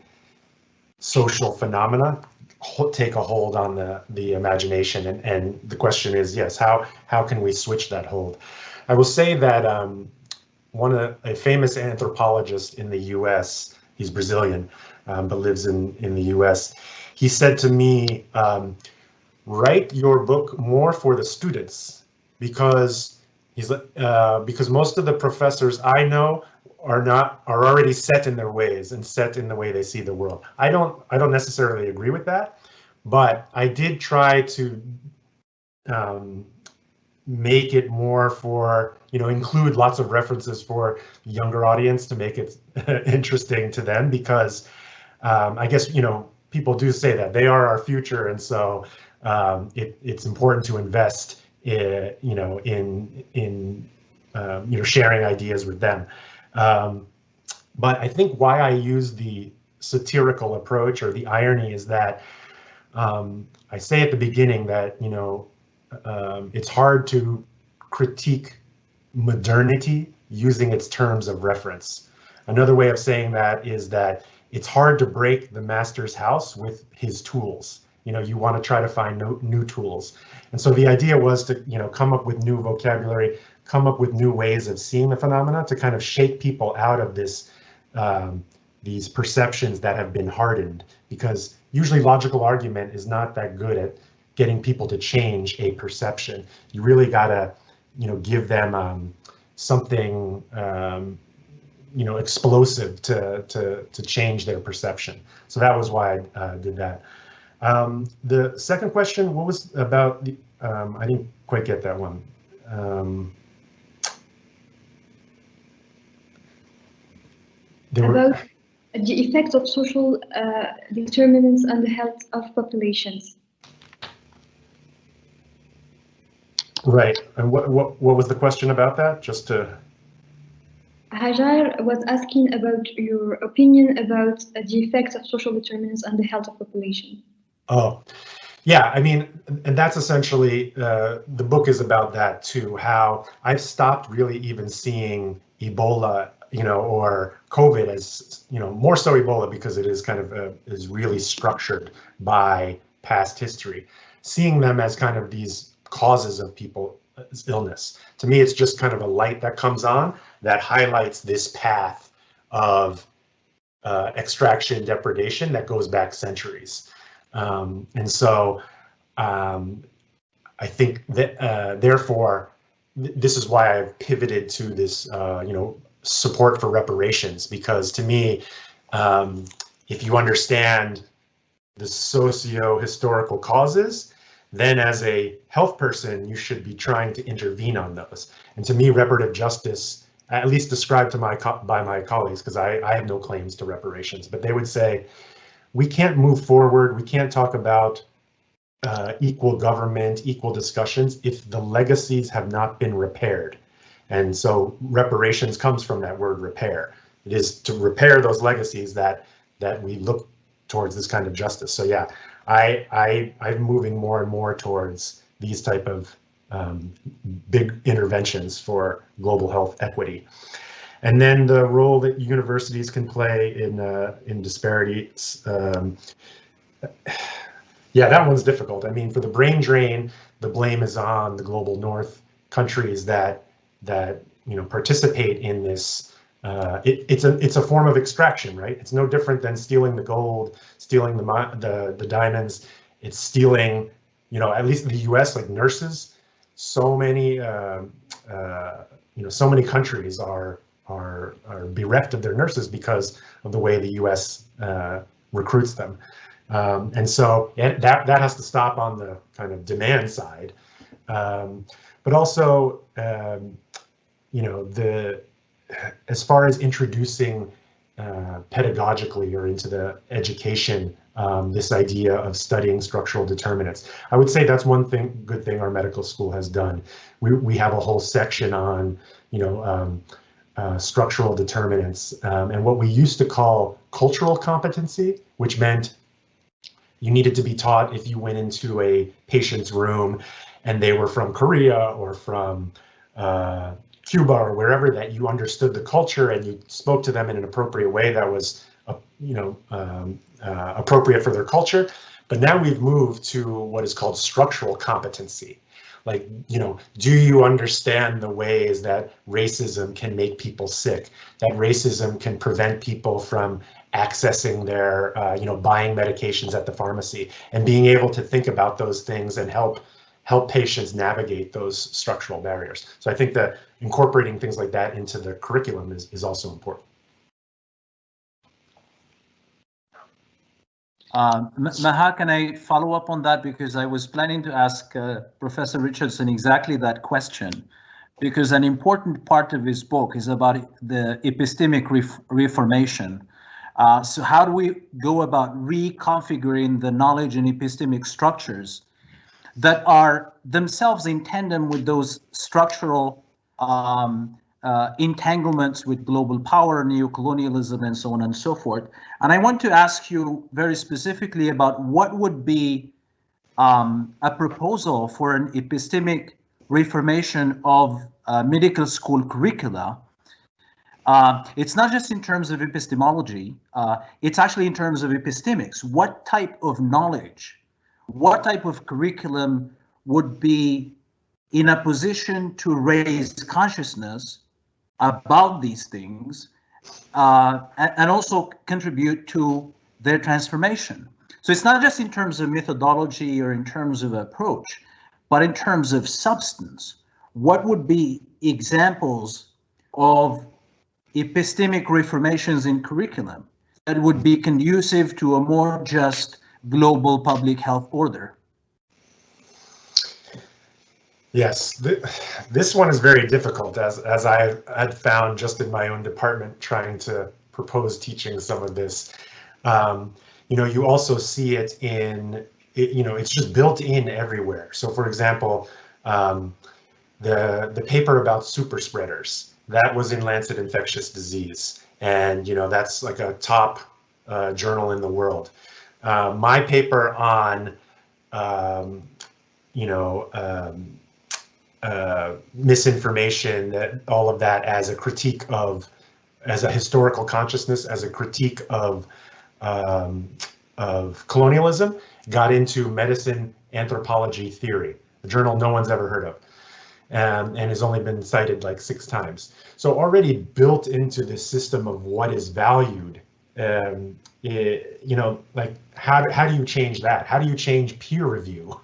social phenomena take a hold on the imagination, and the question is, yes, how can we switch that hold? I will say that a famous anthropologist in the U.S., he's Brazilian, but lives in the U.S., he said to me, write your book more for the students, because because most of the professors I know are already set in their ways and set in the way they see the world. I don't necessarily agree with that, but I did try to make it more for, include lots of references for younger audience to make it interesting to them, because I guess, people do say that they are our future, and so it's important to invest in sharing ideas with them. But I think why I use the satirical approach or the irony is that I say at the beginning that it's hard to critique modernity using its terms of reference. Another way of saying that is that it's hard to break the master's house with his tools. You want to try to find new tools. And so the idea was to, come up with new vocabulary, come up with new ways of seeing the phenomena to kind of shake people out of this, these perceptions that have been hardened, because usually logical argument is not that good at getting people to change a perception. You really gotta, give them something, explosive to change their perception. So that was why I did that. The second question, what was about the, I didn't quite get that one.
About the effects of social determinants on the health of populations.
Right, and what was the question about that? Just to...
Hajar was asking about your opinion about the effects of social determinants on the health of population.
Oh, yeah, I mean, and that's essentially, the book is about that too, how I've stopped really even seeing Ebola, or COVID as, more so Ebola because it is kind of, is really structured by past history. Seeing them as kind of these causes of people's illness. To me, it's just kind of a light that comes on that highlights this path of extraction, depredation that goes back centuries. And so I think that therefore, this is why I've pivoted to this, support for reparations, because to me, if you understand the socio-historical causes, then as a health person, you should be trying to intervene on those. And to me, reparative justice, at least described to by my colleagues, because I have no claims to reparations, but they would say, we can't move forward, we can't talk about equal government, equal discussions, if the legacies have not been repaired. And so reparations comes from that word repair. It is to repair those legacies that we look towards this kind of justice. So yeah, I'm moving more and more towards these type of big interventions for global health equity. And then the role that universities can play in disparities. Yeah, that one's difficult. I mean, for the brain drain, the blame is on the global north countries that participate in this. It's a form of extraction, right? It's no different than stealing the gold, stealing the diamonds. It's stealing, at least in the U.S., like nurses. So many, so many countries are bereft of their nurses because of the way the U.S. Recruits them. And so that has to stop on the kind of demand side, but also, as far as introducing pedagogically or into the education, this idea of studying structural determinants. I would say that's one good thing our medical school has done. We have a whole section on, structural determinants, and what we used to call cultural competency, which meant you needed to be taught if you went into a patient's room and they were from Korea or from Cuba or wherever, that you understood the culture and you spoke to them in an appropriate way that was appropriate for their culture. But now we've moved to what is called structural competency. Like, do you understand the ways that racism can make people sick, that racism can prevent people from accessing their, buying medications at the pharmacy, and being able to think about those things and help patients navigate those structural barriers. So I think that incorporating things like that into the curriculum is also important.
Maha, can I follow up on that? Because I was planning to ask Professor Richardson exactly that question, because an important part of his book is about the epistemic reformation. So how do we go about reconfiguring the knowledge and epistemic structures that are themselves in tandem with those structural entanglements with global power, neocolonialism, and so on and so forth? And I want to ask you very specifically about what would be a proposal for an epistemic reformation of medical school curricula. It's not just in terms of epistemology, it's actually in terms of epistemics. What type of knowledge, what type of curriculum would be in a position to raise consciousness about these things and also contribute to their transformation? So it's not just in terms of methodology or in terms of approach, but in terms of substance. What would be examples of epistemic reformations in curriculum that would be conducive to a more just global public health order?
Yes, this one is very difficult, as I had found just in my own department trying to propose teaching some of this. You also see it in, it's just built in everywhere. So for example, the paper about super spreaders, that was in Lancet Infectious Disease. And, that's like a top journal in the world. My paper on, misinformation, that all of that as a critique of, as a historical consciousness, as a critique of colonialism, got into medicine anthropology theory, a journal no one's ever heard of, and has only been cited like 6 times. So already built into this system of what is valued, like how do you change that? How do you change peer review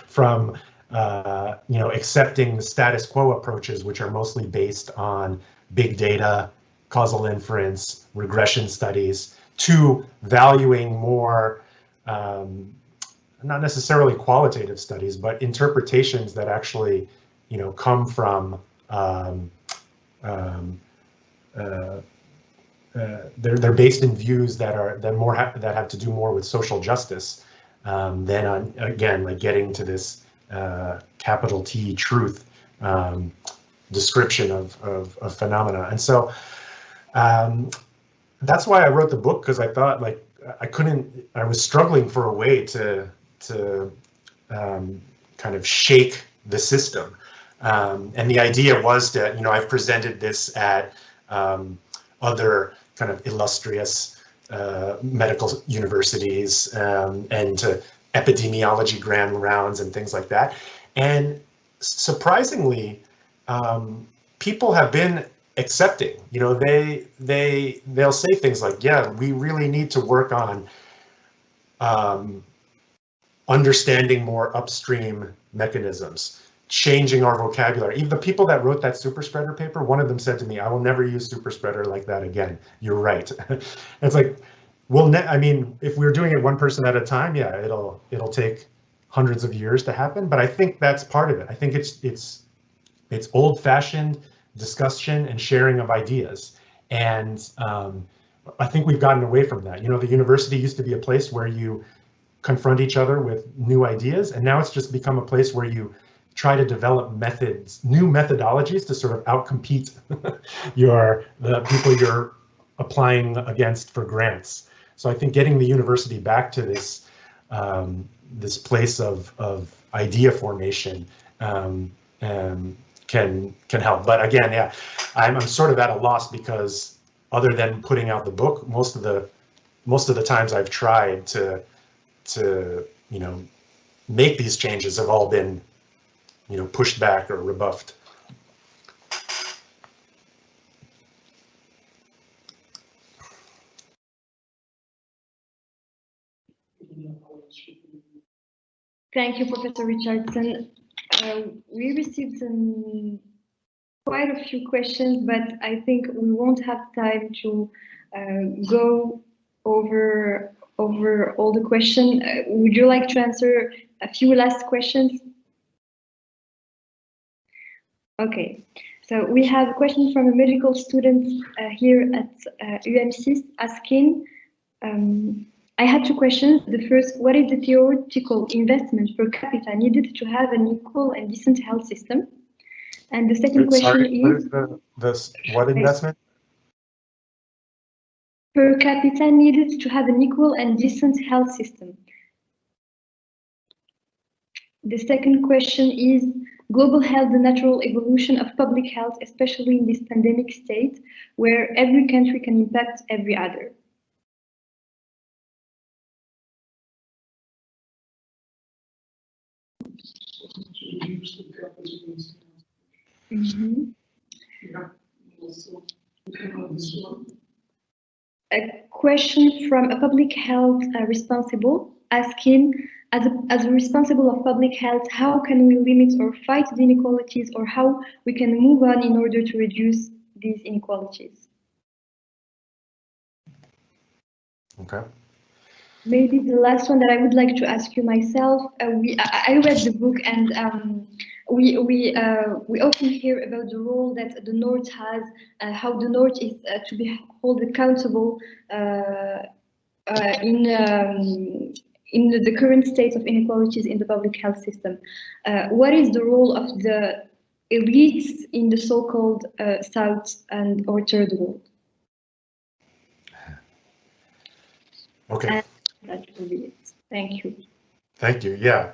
from accepting the status quo approaches, which are mostly based on big data, causal inference, regression studies, to valuing more, not necessarily qualitative studies, but interpretations that actually, come from, they're based in views that have to do more with social justice than on, again, like getting to this capital T truth description of phenomena. And so that's why I wrote the book, because I thought like I was struggling for a way to kind of shake the system. And the idea was that, I've presented this at other kind of illustrious medical universities and to epidemiology grand rounds and things like that. And surprisingly, people have been accepting. They'll say things like, yeah, we really need to work on understanding more upstream mechanisms, changing our vocabulary. Even the people that wrote that super spreader paper, one of them said to me, I will never use super spreader like that again. You're right. It's like, I mean, if we're doing it one person at a time, yeah, it'll take hundreds of years to happen. But I think that's part of it. I think it's old-fashioned discussion and sharing of ideas. And I think we've gotten away from that. The university used to be a place where you confront each other with new ideas, and now it's just become a place where you try to develop new methodologies to sort of outcompete the people you're applying against for grants. So I think getting the university back to this this place of idea formation can help. But again, yeah, I'm sort of at a loss, because other than putting out the book, most of the most of the times I've tried to make these changes have all been, pushed back or rebuffed.
Thank you, Professor Richardson. We received quite a few questions, but I think we won't have time to go over all the questions. Would you like to answer a few last questions? Okay, so we have a question from a medical student here at UMC asking, I had two questions. The first, what is the theoretical investment per capita needed to have an equal and decent health system? And the second question is
what investment?
Per capita needed to have an equal and decent health system. The second question is global health, the natural evolution of public health, especially in this pandemic state, where every country can impact every other. A question from a public health responsible asking, as a responsible of public health, how can we limit or fight the inequalities, or how we can move on in order to reduce these inequalities?
Okay.
Maybe the last one that I would like to ask you myself. I read the book, and we often hear about the role that the North has, how the North is to be held accountable in the current state of inequalities in the public health system. What is the role of the elites in the so-called South or Third World?
Okay.
And that will be it. Thank you.
Thank you. Yeah.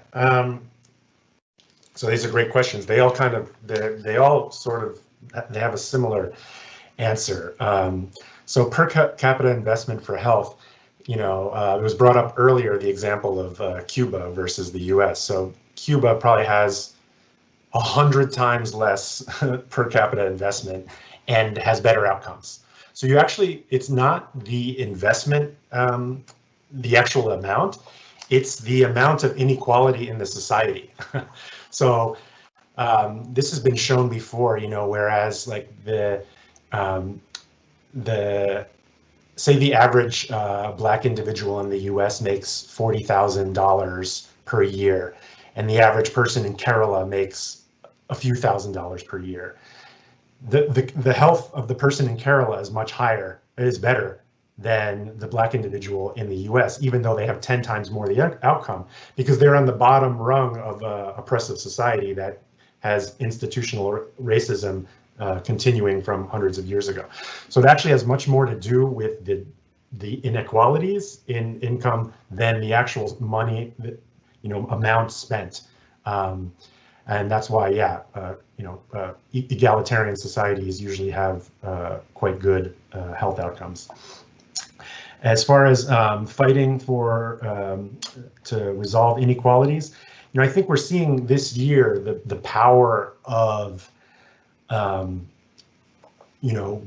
So these are great questions. They all they have a similar answer. So per capita investment for health, it was brought up earlier, the example of Cuba versus the US. So Cuba probably has 100 times less per capita investment and has better outcomes. So it's not the investment, the actual amount, it's the amount of inequality in the society. So this has been shown before, whereas like say the average Black individual in the US makes $40,000 per year, and the average person in Kerala makes a few $1,000s per year. The health of the person in Kerala is much higher, is better than the Black individual in the US, even though they have 10 times more the outcome, because they're on the bottom rung of oppressive society that has institutional racism continuing from hundreds of years ago. So it actually has much more to do with the inequalities in income than the actual money, amount spent. And that's why, egalitarian societies usually have quite good health outcomes. As far as fighting to resolve inequalities, I think we're seeing this year the power of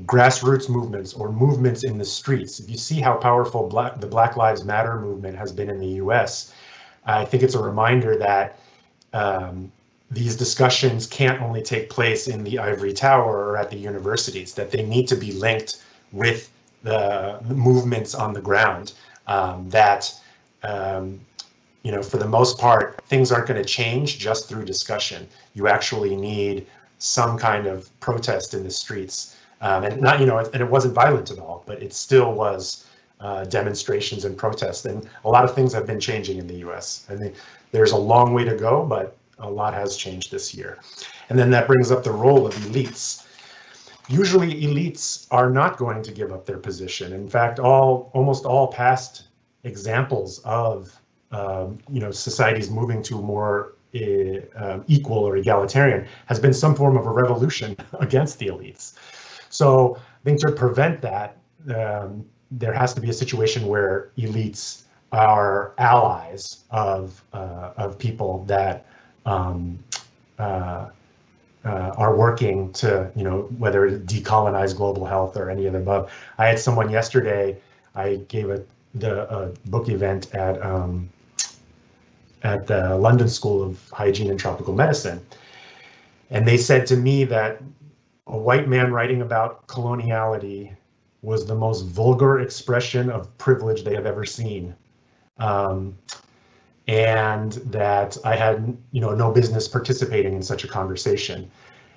grassroots movements or movements in the streets. If you see how powerful the Black Lives Matter movement has been in the US, I think it's a reminder that these discussions can't only take place in the ivory tower or at the universities, that they need to be linked with the movements on the ground, for the most part, things aren't going to change just through discussion. You actually need some kind of protest in the streets, and not, and it wasn't violent at all, but it still was demonstrations and protests, and a lot of things have been changing in the US. I think there's a long way to go, but a lot has changed this year. And then that brings up the role of elites. Usually elites are not going to give up their position. In fact, almost all past examples of societies moving to more equal or egalitarian has been some form of a revolution against the elites. So I think to prevent that, there has to be a situation where elites are allies of people that are working to, whether it decolonize global health or any of the above. I had someone yesterday, I gave a book event at the London School of Hygiene and Tropical Medicine. And they said to me that a white man writing about coloniality was the most vulgar expression of privilege they have ever seen. And that I had, no business participating in such a conversation.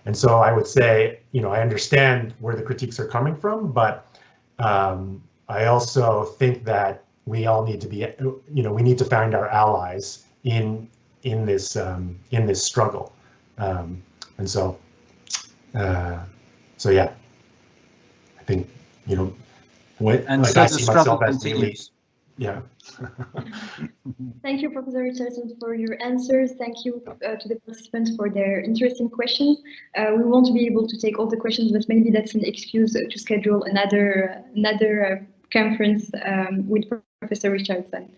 And so I would say, I understand where the critiques are coming from, but I also think that we all need to be, we need to find our allies in this struggle. And so yeah, I think,
and
like
so
I
the
see
struggle
myself as the elite.
continues.
Yeah.
Thank you, Professor Richardson, for your answers. Thank you to the participants for their interesting questions. We won't be able to take all the questions, but maybe that's an excuse to schedule another conference with Professor Richardson.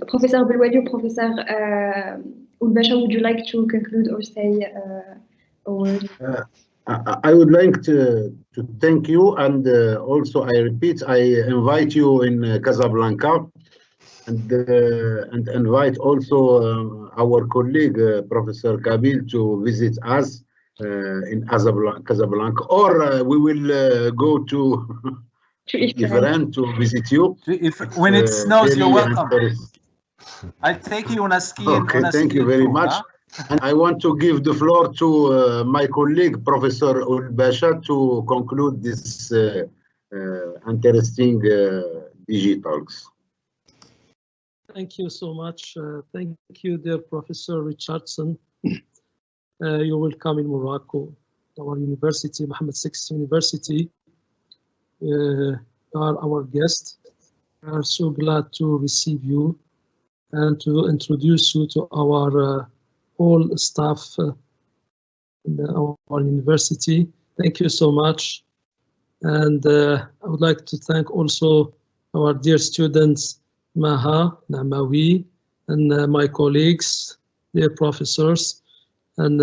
Professor Belwadi, Professor Ulbasha, would you like to conclude or say a word?
I would like to thank you, and also I repeat, I invite you in Casablanca, and invite also our colleague Professor Kabil to visit us in Casablanca, or we will go to Ifrane to visit you.
When it snows, you're welcome. I'll take you on a skiing.
Okay, thank you very much. Huh? And I want to give the floor to my colleague, Professor Ulbasha, to conclude this interesting Digitalks.
Thank you so much. Thank you, dear Professor Richardson. You're welcome in Morocco, our university, Mohammed VI University. You are our guest. We are so glad to receive you and to introduce you to our whole staff in our university. Thank you so much. And I would like to thank also our dear students, Maha, Namawi, and my colleagues, dear professors. And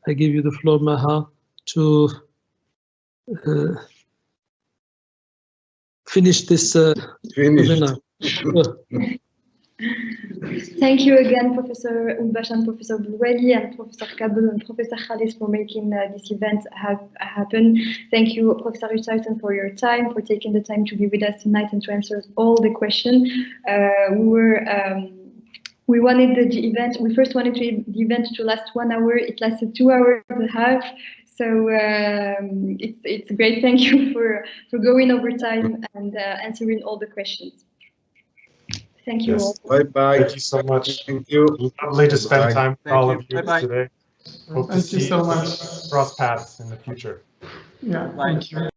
I give you the floor, Maha, to finish this webinar.
Thank you again, Professor Ulbasha and Professor Belwadi and Professor Kabul and Professor Khalis for making this event happen. Thank you, Professor Richardson, for your time, for taking the time to be with us tonight and to answer all the questions. We wanted the event. We first wanted the event to last 1 hour. It lasted 2 hours and a half. So it's great. Thank you for going over time and answering all the questions. Thank you all.
Bye-bye.
Thank you so much.
Thank you.
Lovely to spend time with all of you
Bye-bye.
today. Hope to see you cross paths in the future.
Yeah, thank you.